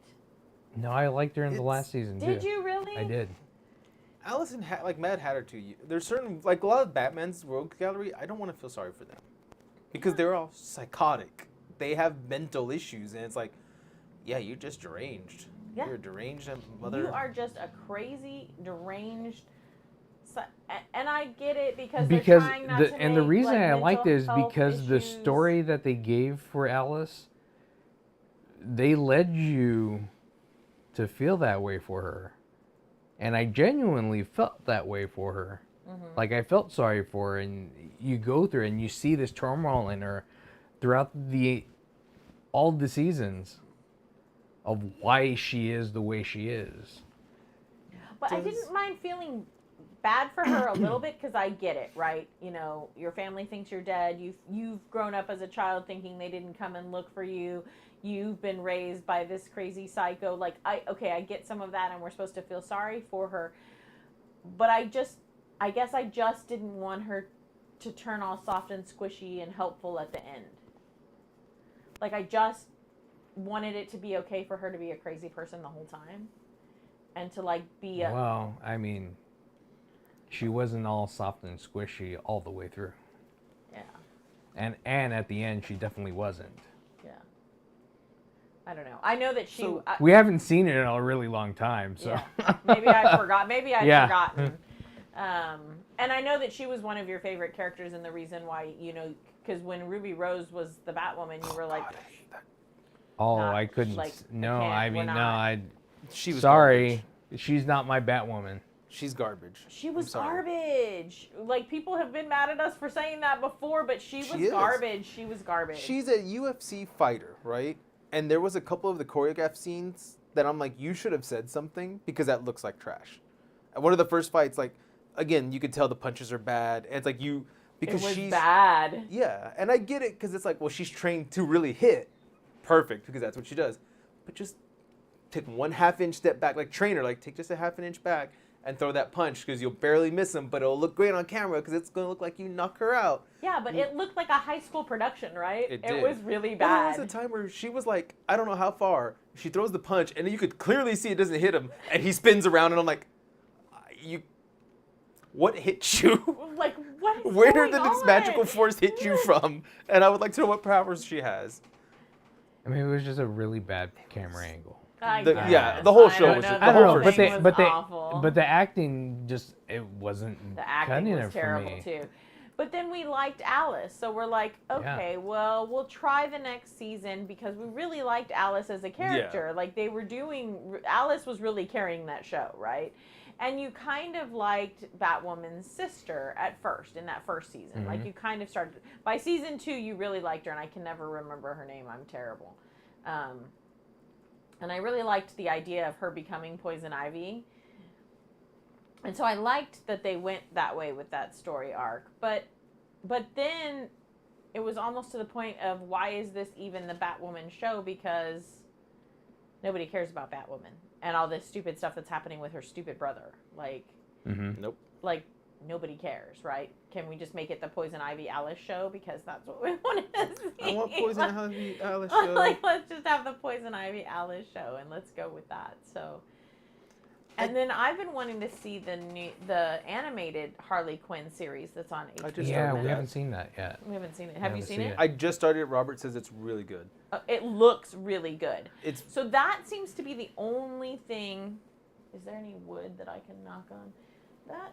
Speaker 1: No, I liked her in the last season too.
Speaker 3: Did you really?
Speaker 1: I did.
Speaker 4: Alice and like Mad Hatter too. There's certain like a lot of Batman's rogue gallery. I don't want to feel sorry for them because they're all psychotic. They have mental issues, and it's like, yeah, you're just deranged.
Speaker 3: Yeah.
Speaker 4: You're a deranged mother.
Speaker 3: You are just a crazy, deranged. And I get it because they're trying not to
Speaker 1: the
Speaker 3: make,
Speaker 1: reason
Speaker 3: like,
Speaker 1: I liked it is
Speaker 3: mental health
Speaker 1: because the
Speaker 3: issues.
Speaker 1: story that they gave for Alice, they led you to feel that way for her, and I genuinely felt that way for her. Like I felt sorry for her, and you go through it and you see this turmoil in her throughout all the seasons of why she is the way she is.
Speaker 3: But I didn't mind feeling bad for her a little bit because I get it, right? Your family thinks you're dead. You've grown up as a child thinking they didn't come and look for you. You've been raised by this crazy psycho. Like, I get some of that, and we're supposed to feel sorry for her. But I guess I just didn't want her to turn all soft and squishy and helpful at the end. Like, wanted it to be okay for her to be a crazy person the whole time, and to like be a.
Speaker 1: Well, I mean, she wasn't all soft and squishy all the way through.
Speaker 3: Yeah.
Speaker 1: And at the end, she definitely wasn't.
Speaker 3: Yeah. I don't know. I know that she.
Speaker 4: So,
Speaker 1: We haven't seen it in a really long time, so.
Speaker 3: Yeah. Maybe I forgot. Maybe I've
Speaker 1: Yeah.
Speaker 3: forgotten. And I know that she was one of your favorite characters, and the reason why, because when Ruby Rose was the Batwoman, you were like,
Speaker 4: God, I hate that.
Speaker 1: Oh,
Speaker 3: Not,
Speaker 1: I couldn't.
Speaker 3: like,
Speaker 1: No,
Speaker 3: can't-
Speaker 1: I
Speaker 3: we're
Speaker 1: mean, no,
Speaker 3: not.
Speaker 1: I.
Speaker 4: She was
Speaker 1: Sorry,
Speaker 4: garbage.
Speaker 1: she's not my Batwoman.
Speaker 4: She's garbage.
Speaker 3: she
Speaker 4: I'm
Speaker 3: was
Speaker 4: sorry.
Speaker 3: garbage. Like, people have been mad at us for saying that before, but she was
Speaker 4: She is.
Speaker 3: garbage. She was garbage.
Speaker 4: She's a UFC fighter, right? And there was a couple of the choreographed scenes that I'm like, you should have said something because that looks like trash. And one of the first fights, like, again, you could tell the punches are bad. And it's like because
Speaker 3: it was
Speaker 4: she's
Speaker 3: bad.
Speaker 4: Yeah, and I get it because it's like, well, she's trained to really hit. Perfect, because that's what she does. But just take 1/2 inch step back, like trainer, like take just a 1/2 inch back and throw that punch because you'll barely miss him, but it'll look great on camera because it's going to look like you knock her out.
Speaker 3: Yeah, but it looked like a high school production, right?
Speaker 4: It did.
Speaker 3: was really
Speaker 4: And
Speaker 3: bad.
Speaker 4: there was a time where she was like, I don't know how far, she throws the punch, and then you could clearly see it doesn't hit him, and he spins around, and I'm like, what hit you?
Speaker 3: Like, what is
Speaker 4: Where
Speaker 3: going
Speaker 4: did this
Speaker 3: on?
Speaker 4: magical force hit you from? And I would like to know what powers she has.
Speaker 1: I mean, it was just a really bad camera angle.
Speaker 3: I
Speaker 4: The-
Speaker 3: guess.
Speaker 4: yeah, the whole
Speaker 3: I
Speaker 4: show
Speaker 3: don't
Speaker 4: was
Speaker 3: know.
Speaker 4: just-
Speaker 3: The
Speaker 1: I don't
Speaker 3: whole
Speaker 1: know, but
Speaker 3: thing
Speaker 1: they,
Speaker 3: was
Speaker 1: but they,
Speaker 3: awful.
Speaker 1: but the acting just it wasn't
Speaker 3: The acting
Speaker 1: cutting
Speaker 3: was
Speaker 1: it for
Speaker 3: terrible
Speaker 1: me.
Speaker 3: too. But then we liked Alice, so we're like, okay, well, we'll try the next season because we really liked Alice as a character. Like Alice was really carrying that show, right? And you kind of liked Batwoman's sister at first, in that first season.
Speaker 1: Mm-hmm.
Speaker 3: Like you kind of started, by season 2, you really liked her, and I can never remember her name. I'm terrible. And I really liked the idea of her becoming Poison Ivy. And so I liked that they went that way with that story arc. But then it was almost to the point of, why is this even the Batwoman show? Because nobody cares about Batwoman and all this stupid stuff that's happening with her stupid brother. Like,
Speaker 4: Nope.
Speaker 3: like nobody cares, right? Can we just make it the Poison Ivy Alice show? Because that's what we want to see.
Speaker 4: I want Poison Ivy Alice show.
Speaker 3: Like, let's just have the Poison Ivy Alice show, and let's go with that. So, and then I've been wanting to see the animated Harley Quinn series that's on HBO.
Speaker 4: I just
Speaker 1: Yeah,
Speaker 4: started
Speaker 1: we
Speaker 4: that.
Speaker 1: haven't seen that yet.
Speaker 3: We haven't seen it. Have you
Speaker 1: haven't
Speaker 3: seen
Speaker 1: seen
Speaker 3: it?
Speaker 1: it.
Speaker 4: I just started it. Robert says it's really good.
Speaker 3: It looks really good.
Speaker 4: It's
Speaker 3: So that seems to be the only thing. Is there any wood that I can knock on? That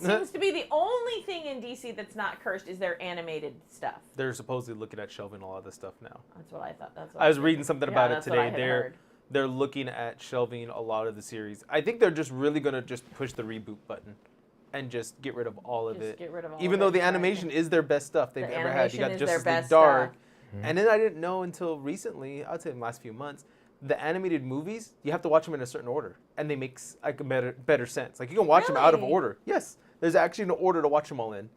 Speaker 3: seems to be the only thing in DC that's not cursed, is their animated stuff.
Speaker 4: they're supposedly looking at shelving a lot of this stuff now.
Speaker 3: That's what I thought. That's what
Speaker 4: I was reading something about it
Speaker 3: that's what I
Speaker 4: today.
Speaker 3: had heard.
Speaker 4: They're looking at shelving a lot of the series. I think they're just really gonna just push the reboot button and just get rid of all of
Speaker 3: Just
Speaker 4: it.
Speaker 3: get rid of all
Speaker 4: Even
Speaker 3: of
Speaker 4: though
Speaker 3: it,
Speaker 4: the
Speaker 3: right.
Speaker 4: animation is their best stuff they've
Speaker 3: The
Speaker 4: ever had. You
Speaker 3: animation
Speaker 4: got
Speaker 3: is
Speaker 4: Justice
Speaker 3: their
Speaker 4: League
Speaker 3: best
Speaker 4: Dark,
Speaker 3: stuff.
Speaker 4: and then I didn't know until recently. I'd say in the last few months, the animated movies you have to watch them in a certain order, and they make like a better sense. Like you can watch them out of
Speaker 3: Really?
Speaker 4: order. Yes, there's actually an order to watch them all in.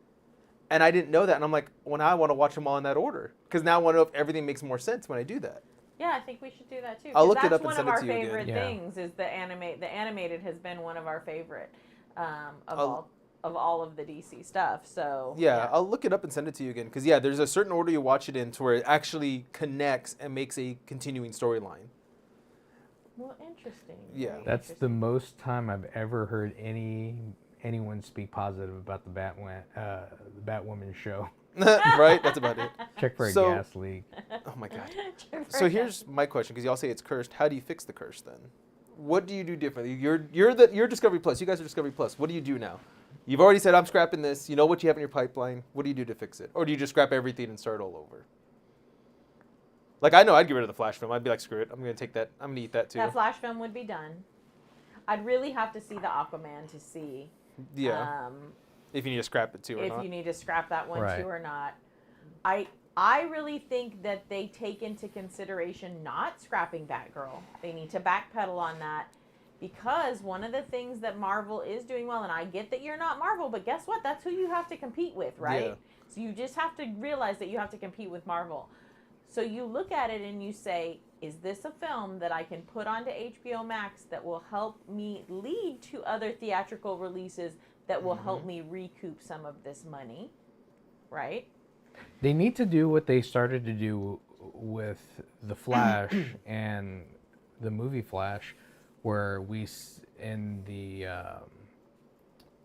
Speaker 4: And I didn't know that, and I'm like, well, now I want to watch them all in that order because now I want to know if everything makes more sense when I do that.
Speaker 3: Yeah, I think we should do that too.
Speaker 4: I'll
Speaker 3: 'cause
Speaker 4: look it
Speaker 3: that's
Speaker 4: up and
Speaker 3: one
Speaker 4: send
Speaker 3: of
Speaker 4: it
Speaker 3: our
Speaker 4: to you again.
Speaker 3: favorite
Speaker 1: Yeah.
Speaker 3: things. Is the animated has been one of our favorite of
Speaker 4: I'll-
Speaker 3: all of the DC stuff. So
Speaker 4: Yeah, I'll look it up and send it to you again because there's a certain order you watch it in to where it actually connects and makes a continuing storyline.
Speaker 3: Well, interesting.
Speaker 4: Yeah.
Speaker 3: Very
Speaker 1: That's the
Speaker 3: interesting.
Speaker 1: most time I've ever heard anyone speak positive about the Batwoman show.
Speaker 4: Right? That's about it.
Speaker 1: Check for a
Speaker 4: So-
Speaker 1: gas leak.
Speaker 4: Oh my god. So here's my question because y'all say it's cursed. How do you fix the curse then? What do you do differently? You're Discovery Plus. You guys are Discovery Plus. What do you do now? You've already said I'm scrapping this. You know what you have in your pipeline. What do you do to fix it? Or do you just scrap everything and start all over? Like I know I'd get rid of the Flash film. I'd be like, screw it. I'm gonna take that. I'm gonna eat that too.
Speaker 3: That Flash film would be done. I'd really have to see the Aquaman to see
Speaker 4: Yeah. If you need to scrap it too or
Speaker 3: if
Speaker 4: not.
Speaker 3: you need to scrap that one
Speaker 1: Right.
Speaker 3: too or not. I really think that they take into consideration not scrapping Batgirl. They need to backpedal on that because one of the things that Marvel is doing well, and I get that you're not Marvel, but guess what? That's who you have to compete with, right?
Speaker 4: Yeah.
Speaker 3: So you just have to realize that you have to compete with Marvel. So you look at it and you say, is this a film that I can put onto HBO Max that will help me lead to other theatrical releases that will help me recoup some of this money, right?
Speaker 1: They need to do what they started to do with the Flash and the movie Flash, where in the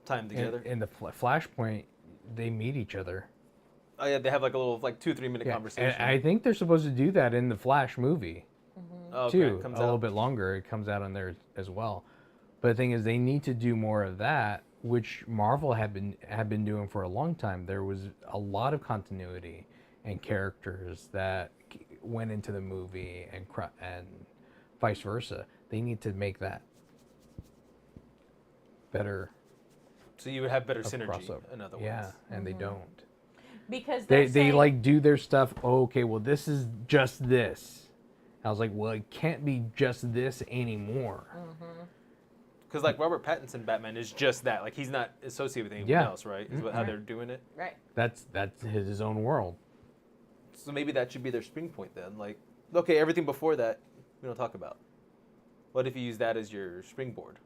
Speaker 4: time together.
Speaker 1: in the Flashpoint, they meet each other.
Speaker 4: Oh yeah, they have like a little 2-3 minute conversation.
Speaker 1: And I think they're supposed to do that in the Flash movie too.
Speaker 4: Comes
Speaker 1: a little bit longer. It comes out on there as well. But the thing is, they need to do more of that, which Marvel had been doing for a long time. There was a lot of continuity and characters that went into the movie and vice versa. They need to make that better.
Speaker 4: So you would have better synergy,
Speaker 1: crossover.
Speaker 4: in other words.
Speaker 1: Yeah, and they don't.
Speaker 3: Because
Speaker 1: They like do their stuff. Oh, okay, well this is just this. I was like, well, it can't be just this anymore.
Speaker 4: Because like Robert Pattinson Batman is just that. Like he's not associated with anyone else, right? Is how they're doing it.
Speaker 3: Right.
Speaker 1: That's his own world.
Speaker 4: So maybe that should be their spring point then. Like, okay, everything before that we don't talk about. What if you use that as your springboard?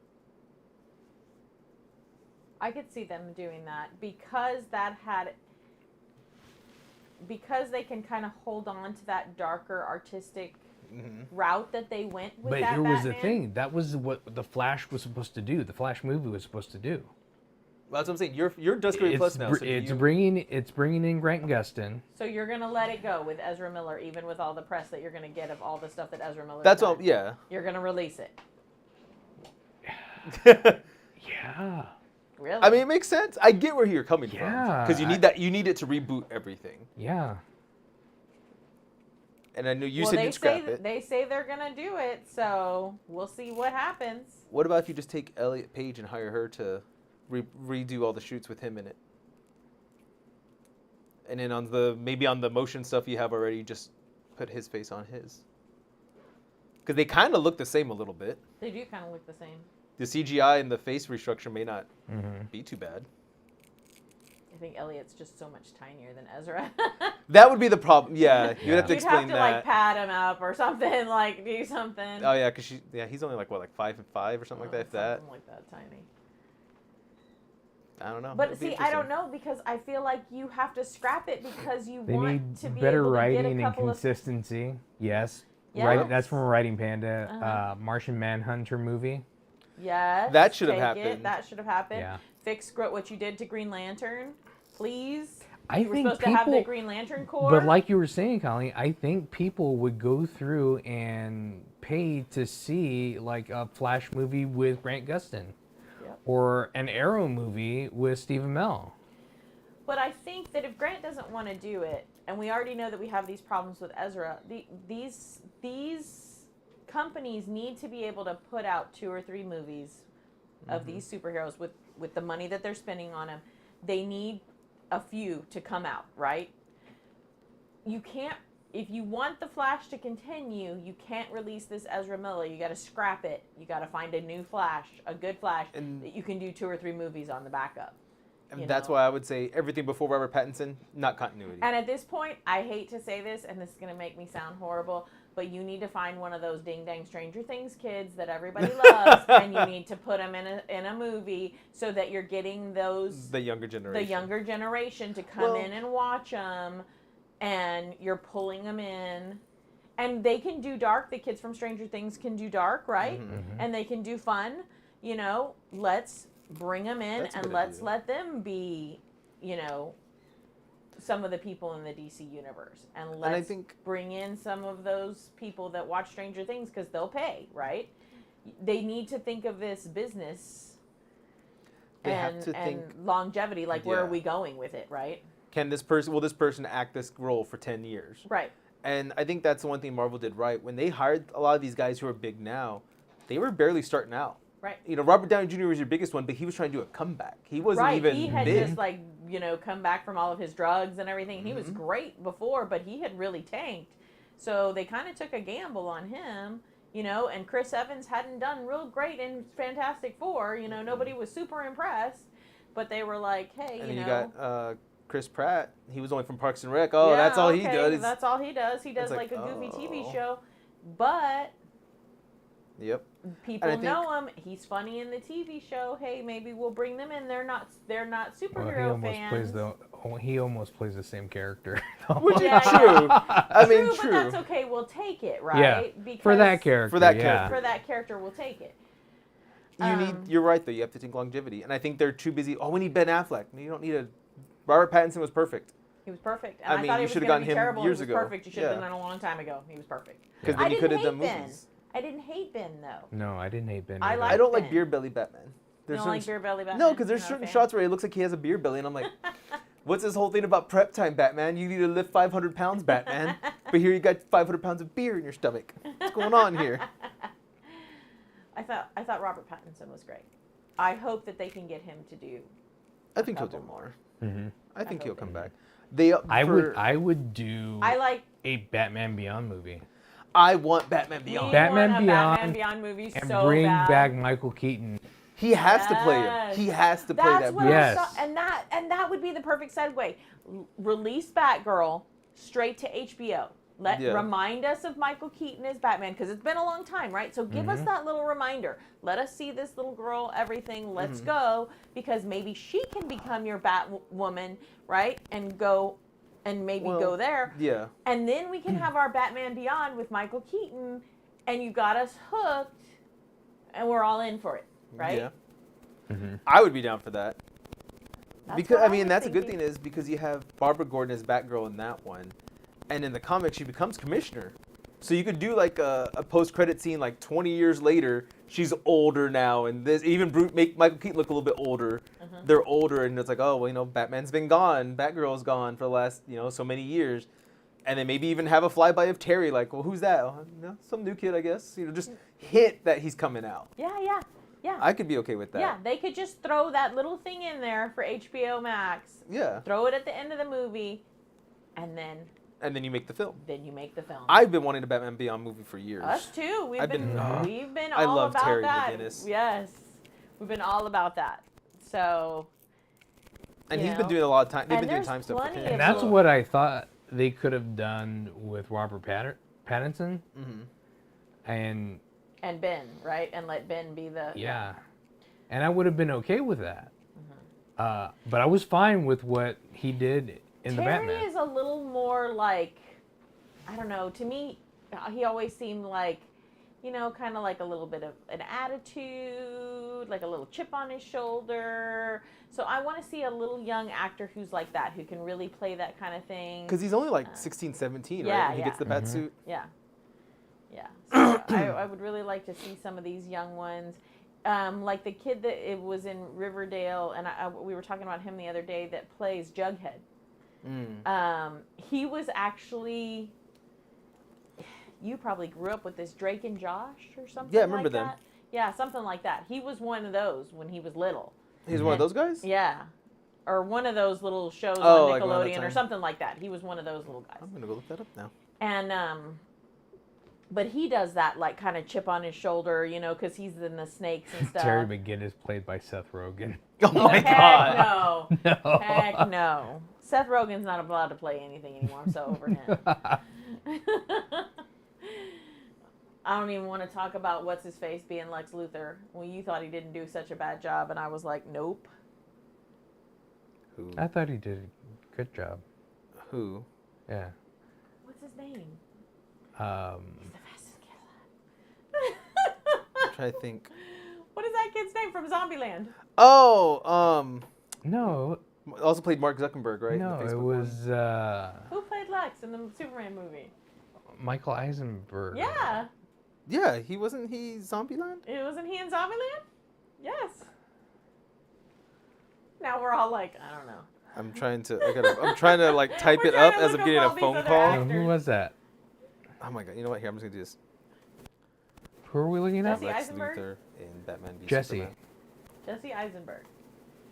Speaker 3: I could see them doing that because they can kind of hold on to that darker artistic route that they went with.
Speaker 1: But here was the thing. That was what the Flash was supposed to do. The Flash movie was supposed to do.
Speaker 4: Well, that's what I'm saying. You're Discovery Plus now. So
Speaker 1: it's bringing in Grant Gustin.
Speaker 3: So you're gonna let it go with Ezra Miller, even with all the press that you're gonna get of all the stuff that Ezra Miller.
Speaker 4: That's all. Yeah.
Speaker 3: You're gonna release it.
Speaker 1: Yeah.
Speaker 3: Really?
Speaker 4: I mean, it makes sense. I get where you're coming from. Because you need that. You need it to reboot everything.
Speaker 1: Yeah.
Speaker 4: And I knew you said you'd scrap it.
Speaker 3: They say they're gonna do it, so we'll see what happens.
Speaker 4: What about if you just take Elliot Page and hire her to redo all the shoots with him in it? And then on the motion stuff you have already, just put his face on his. Because they kind of look the same a little bit.
Speaker 3: They do kind of look the same.
Speaker 4: The CGI and the face restructure may not be too bad.
Speaker 3: I think Elliot's just so much tinier than Ezra.
Speaker 4: That would be the problem. Yeah, you'd have to
Speaker 3: You'd
Speaker 4: explain
Speaker 3: have to
Speaker 4: that.
Speaker 3: like pad him up or something, like do something.
Speaker 4: Oh yeah, because he's only like 5'5" or something like that. If that.
Speaker 3: Something like that, tiny.
Speaker 4: I don't know.
Speaker 3: But see, I don't know because I feel like you have to scrap it because
Speaker 1: They
Speaker 3: want
Speaker 1: need
Speaker 3: to be
Speaker 1: better
Speaker 3: able to
Speaker 1: writing
Speaker 3: get a
Speaker 1: and
Speaker 3: couple of.
Speaker 1: consistency. Yes.
Speaker 3: Yes.
Speaker 1: Right. That's from a Writing Panda, Martian Manhunter movie.
Speaker 3: Yes.
Speaker 4: That should have
Speaker 3: take
Speaker 4: happened.
Speaker 3: It. That should have happened.
Speaker 1: Yeah.
Speaker 3: Fix what you did to Green Lantern, please.
Speaker 1: I
Speaker 3: We're
Speaker 1: think
Speaker 3: supposed to have the Green Lantern Corps.
Speaker 1: But like you were saying, Colleen, I think people would go through and pay to see like a Flash movie with Grant Gustin, or an Arrow movie with Stephen Amell.
Speaker 3: But I think that if Grant doesn't want to do it, and we already know that we have these problems with Ezra, these companies need to be able to put out 2 or 3 movies of these superheroes with the money that they're spending on them. They need a few to come out, right? You can't, if you want the Flash to continue, you can't release this Ezra Miller. You got to scrap it. You got to find a new Flash, a good Flash, that you can do 2 or 3 movies on the backup.
Speaker 4: And that's why I would say everything before Robert Pattinson, not continuity.
Speaker 3: And at this point, I hate to say this, and this is going to make me sound horrible, but you need to find one of those ding-dang Stranger Things kids that everybody loves, and you need to put them in a movie so that you're getting the younger generation to come in and watch them, and you're pulling them in. And they can do dark. The kids from Stranger Things can do dark, right? And they can do fun. Let's bring them in and let's let them be, some of the people in the DC universe, and let's bring in some of those people that watch Stranger Things because they'll pay, right? They need to think of this business and longevity, like where are we going with it, right?
Speaker 4: Will this person act this role for 10 years?
Speaker 3: Right.
Speaker 4: And I think that's the one thing Marvel did right. When they hired a lot of these guys who are big now, they were barely starting out.
Speaker 3: Right.
Speaker 4: Robert Downey Jr. was your biggest one, but he was trying to do a comeback. He wasn't even
Speaker 3: He had
Speaker 4: big.
Speaker 3: just come back from all of his drugs and everything. He was great before, but he had really tanked. So they kind of took a gamble on him, and Chris Evans hadn't done real great in Fantastic Four. Nobody was super impressed, but they were like, hey,
Speaker 4: and then you got Chris Pratt. He was only from Parks and Rec. Oh, yeah, that's all he does.
Speaker 3: That's all he does. He does like a goofy TV show, but...
Speaker 4: Yep.
Speaker 3: people know him. He's funny in the TV show. Hey, maybe we'll bring them in. They're not superhero fans.
Speaker 1: He almost plays the same character.
Speaker 4: Which is true. I mean,
Speaker 3: true. But that's okay. We'll take it, right?
Speaker 1: Yeah.
Speaker 3: Because
Speaker 1: For that character.
Speaker 4: For that character.
Speaker 3: For that character, we'll take it.
Speaker 4: You're right though. You have to think longevity, and I think they're too busy. Oh, we need Ben Affleck. You don't need a. Robert Pattinson was perfect.
Speaker 3: He was perfect. And
Speaker 4: I mean,
Speaker 3: thought
Speaker 4: you
Speaker 3: he
Speaker 4: should
Speaker 3: was
Speaker 4: have gotten
Speaker 3: be
Speaker 4: him
Speaker 3: terrible.
Speaker 4: years
Speaker 3: He was
Speaker 4: ago.
Speaker 3: Perfect. You should have done that a long time ago. He was perfect.
Speaker 4: Because then you could have done movies.
Speaker 3: I didn't hate Ben though.
Speaker 1: No, I didn't hate Ben.
Speaker 3: I
Speaker 1: either.
Speaker 3: like
Speaker 4: I don't
Speaker 3: Ben.
Speaker 4: like beer belly Batman.
Speaker 3: You don't like beer belly Batman?
Speaker 4: No, because there's certain shots where it looks like he has a beer belly, and I'm like, what's this whole thing about prep time, Batman? You need to lift 500 pounds, Batman. But here you got 500 pounds of beer in your stomach. What's going on here?
Speaker 3: I thought Robert Pattinson was great. I hope that they can get him to do.
Speaker 4: I think he'll do more.
Speaker 1: Mm-hmm.
Speaker 4: I think he'll come back.
Speaker 1: I would do a Batman Beyond movie.
Speaker 4: I want Batman Beyond.
Speaker 3: Batman Beyond movie
Speaker 1: and
Speaker 3: so
Speaker 1: bring
Speaker 3: bad.
Speaker 1: back Michael Keaton.
Speaker 4: He has to play him. He has to play that.
Speaker 3: What
Speaker 1: Yes.
Speaker 3: I saw, and that would be the perfect segue. Release Batgirl straight to HBO. Remind us of Michael Keaton as Batman, because it's been a long time, right? So give us that little reminder. Let us see this little girl, everything. Let's go, because maybe she can become your Batwoman, right? And go, and maybe go there.
Speaker 4: Yeah.
Speaker 3: And then we can have our Batman Beyond with Michael Keaton, and you got us hooked, and we're all in for it, right?
Speaker 4: Yeah.
Speaker 1: Mm-hmm.
Speaker 4: I would be down for that.
Speaker 3: That's
Speaker 4: Because
Speaker 3: what
Speaker 4: I mean,
Speaker 3: was
Speaker 4: that's a good
Speaker 3: thinking.
Speaker 4: thing is because you have Barbara Gordon as Batgirl in that one, and in the comics she becomes commissioner. So you could do like a post-credit scene like 20 years later. She's older now, and this even make Michael Keaton look a little bit older. They're older, and it's like, oh well, you know, Batman's been gone, Batgirl's gone for the last so many years, and then maybe even have a flyby of Terry, like, well, who's that? Oh, no, some new kid, I guess. Just hint that he's coming out.
Speaker 3: Yeah.
Speaker 4: I could be okay with that.
Speaker 3: Yeah, they could just throw that little thing in there for HBO Max.
Speaker 4: Yeah.
Speaker 3: Throw it at the end of the movie, and then
Speaker 4: you make the film.
Speaker 3: film.
Speaker 4: I've been wanting a Batman Beyond movie for years.
Speaker 3: Us too. We've been
Speaker 4: I
Speaker 3: all
Speaker 4: love
Speaker 3: about
Speaker 4: Terry
Speaker 3: that.
Speaker 4: McGinnis.
Speaker 3: Yes, we've been all about that. So.
Speaker 4: And he's been doing a lot of time. They've been doing time stuff with him.
Speaker 1: And that's what I thought they could have done with Robert Pattinson.
Speaker 4: Mm-hmm.
Speaker 1: And
Speaker 3: Ben, right? And let Ben be the...
Speaker 1: Yeah. And I would have been okay with that. But I was fine with what he did in the Batman.
Speaker 3: Terry is a little more like, I don't know, to me, he always seemed like, kind of like a little bit of an attitude, like a little chip on his shoulder. So I want to see a little young actor who's like that, who can really play that kind of thing.
Speaker 4: Because he's only like 16, 17, right? When he gets the bat suit.
Speaker 3: Yeah. So I would really like to see some of these young ones. Like the kid that it was in Riverdale, and we were talking about him the other day, that plays Jughead. He was actually... You probably grew up with this Drake and Josh or something.
Speaker 4: Yeah, I remember them.
Speaker 3: That. Yeah, something like that. He was one of those when he was little.
Speaker 4: He's one of those guys?
Speaker 3: Yeah. Or one of those little shows on Nickelodeon or something like that. He was one of those little guys.
Speaker 4: I'm going to go look that up now.
Speaker 3: And, but he does that, like, kind of chip on his shoulder, because he's in the snakes and stuff.
Speaker 1: Terry McGinnis played by Seth Rogen.
Speaker 4: Oh my God.
Speaker 3: No. Heck no. Seth Rogen's not allowed to play anything anymore. I'm so over him. I don't even want to talk about what's his face being Lex Luthor when you thought he didn't do such a bad job, and I was like, nope.
Speaker 4: Who?
Speaker 1: I thought he did a good job.
Speaker 4: Who?
Speaker 1: Yeah.
Speaker 3: What's his name?
Speaker 1: He's
Speaker 3: the fastest kid alive.
Speaker 4: I'm trying to think.
Speaker 3: What is that kid's name from Zombieland?
Speaker 4: Oh,
Speaker 1: No.
Speaker 4: Also played Mark Zuckerberg, right?
Speaker 1: No,
Speaker 4: The Facebook
Speaker 1: it was
Speaker 3: Who played Lex in the Superman movie?
Speaker 1: Michael Eisenberg.
Speaker 3: Yeah.
Speaker 4: Yeah, wasn't he Zombieland?
Speaker 3: Wasn't he in Zombieland? Yes. Now we're all like, I don't know.
Speaker 4: I'm trying to like type
Speaker 3: We're
Speaker 4: it
Speaker 3: trying
Speaker 4: up
Speaker 3: to
Speaker 4: as
Speaker 3: look
Speaker 4: I'm getting
Speaker 3: up
Speaker 4: a
Speaker 3: all these
Speaker 4: phone
Speaker 3: other
Speaker 4: call.
Speaker 3: actors.
Speaker 1: Who was that?
Speaker 4: Oh my God! You know what? Here, I'm just gonna do this.
Speaker 1: Who are we looking at?
Speaker 3: Jesse
Speaker 4: Lex
Speaker 3: Eisenberg?
Speaker 4: Luthor in Batman v
Speaker 1: Jesse.
Speaker 4: Superman.
Speaker 3: Jesse Eisenberg.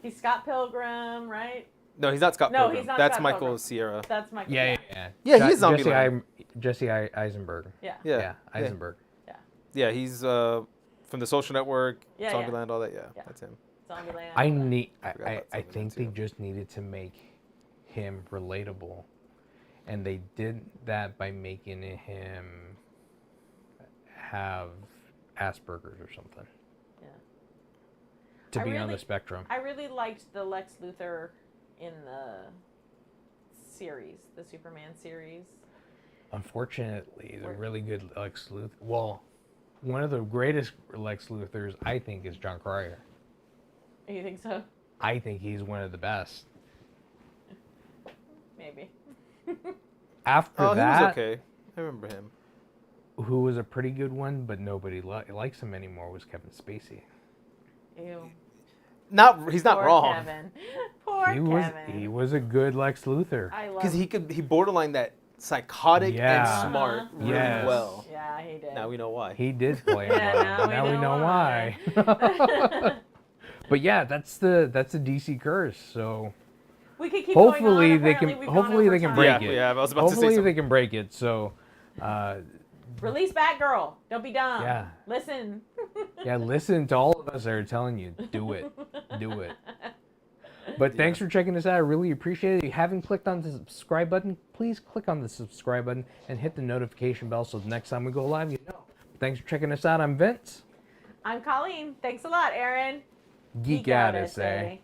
Speaker 3: He's Scott Pilgrim, right?
Speaker 4: No, he's not Scott
Speaker 3: No,
Speaker 4: Pilgrim.
Speaker 3: he's not
Speaker 4: That's
Speaker 3: Scott
Speaker 4: Michael
Speaker 3: Pilgrim.
Speaker 4: Cera.
Speaker 3: That's Michael.
Speaker 1: Yeah.
Speaker 4: Yeah, he is Zombieland.
Speaker 1: Jesse Eisenberg.
Speaker 3: Yeah.
Speaker 1: Yeah, Eisenberg.
Speaker 4: Yeah, he's from the Social Network,
Speaker 3: Yeah,
Speaker 4: Zombieland, all that. Yeah,
Speaker 3: Yeah.
Speaker 4: that's him.
Speaker 3: Zombieland.
Speaker 1: I think they just needed to make him relatable, and they did that by making him have Asperger's or something.
Speaker 3: Yeah.
Speaker 1: To
Speaker 3: I
Speaker 1: be on
Speaker 3: really-
Speaker 1: the spectrum.
Speaker 3: I really liked the Lex Luthor in the series, the Superman series.
Speaker 1: Unfortunately, the
Speaker 3: Or-
Speaker 1: really good Lex Luthor. Well, one of the greatest Lex Luthors, I think, is John Cryer.
Speaker 3: You think so?
Speaker 1: I think he's one of the best.
Speaker 3: Maybe.
Speaker 1: After
Speaker 4: Oh, he
Speaker 1: that,
Speaker 4: was okay. I remember him.
Speaker 1: who was a pretty good one, but nobody likes him anymore, was Kevin Spacey.
Speaker 3: Ew.
Speaker 4: He's not
Speaker 3: Poor
Speaker 4: wrong.
Speaker 3: Kevin. Poor
Speaker 1: He
Speaker 3: Kevin.
Speaker 1: was a good Lex Luthor.
Speaker 3: I love.
Speaker 4: Because he borderline that psychotic
Speaker 1: Yeah.
Speaker 4: and smart really
Speaker 1: Yes.
Speaker 4: well.
Speaker 3: Yeah, he did.
Speaker 4: Now we know why.
Speaker 1: He did play him
Speaker 3: Yeah,
Speaker 1: well, but now we know why. But yeah, that's the DC curse. So
Speaker 3: We could keep
Speaker 1: hopefully
Speaker 3: going on.
Speaker 1: they
Speaker 3: Apparently
Speaker 1: can
Speaker 3: we've gone
Speaker 1: hopefully
Speaker 3: over
Speaker 1: they can
Speaker 3: time.
Speaker 1: break
Speaker 4: Yeah,
Speaker 1: it.
Speaker 4: yeah, I was about to say
Speaker 1: Hopefully they
Speaker 4: something.
Speaker 1: can break it. So
Speaker 3: Release Batgirl. Don't be dumb.
Speaker 1: Yeah.
Speaker 3: Listen.
Speaker 1: yeah, listen to all of us that are telling you, do it. Do it. But thanks for checking us out. I really appreciate it. If you haven't clicked on the subscribe button, please click on the subscribe button and hit the notification bell so the next time we go live, you know. Thanks for checking us out. I'm Vince.
Speaker 3: I'm Colleen. Thanks a lot, Aaron.
Speaker 1: Geek out, SA.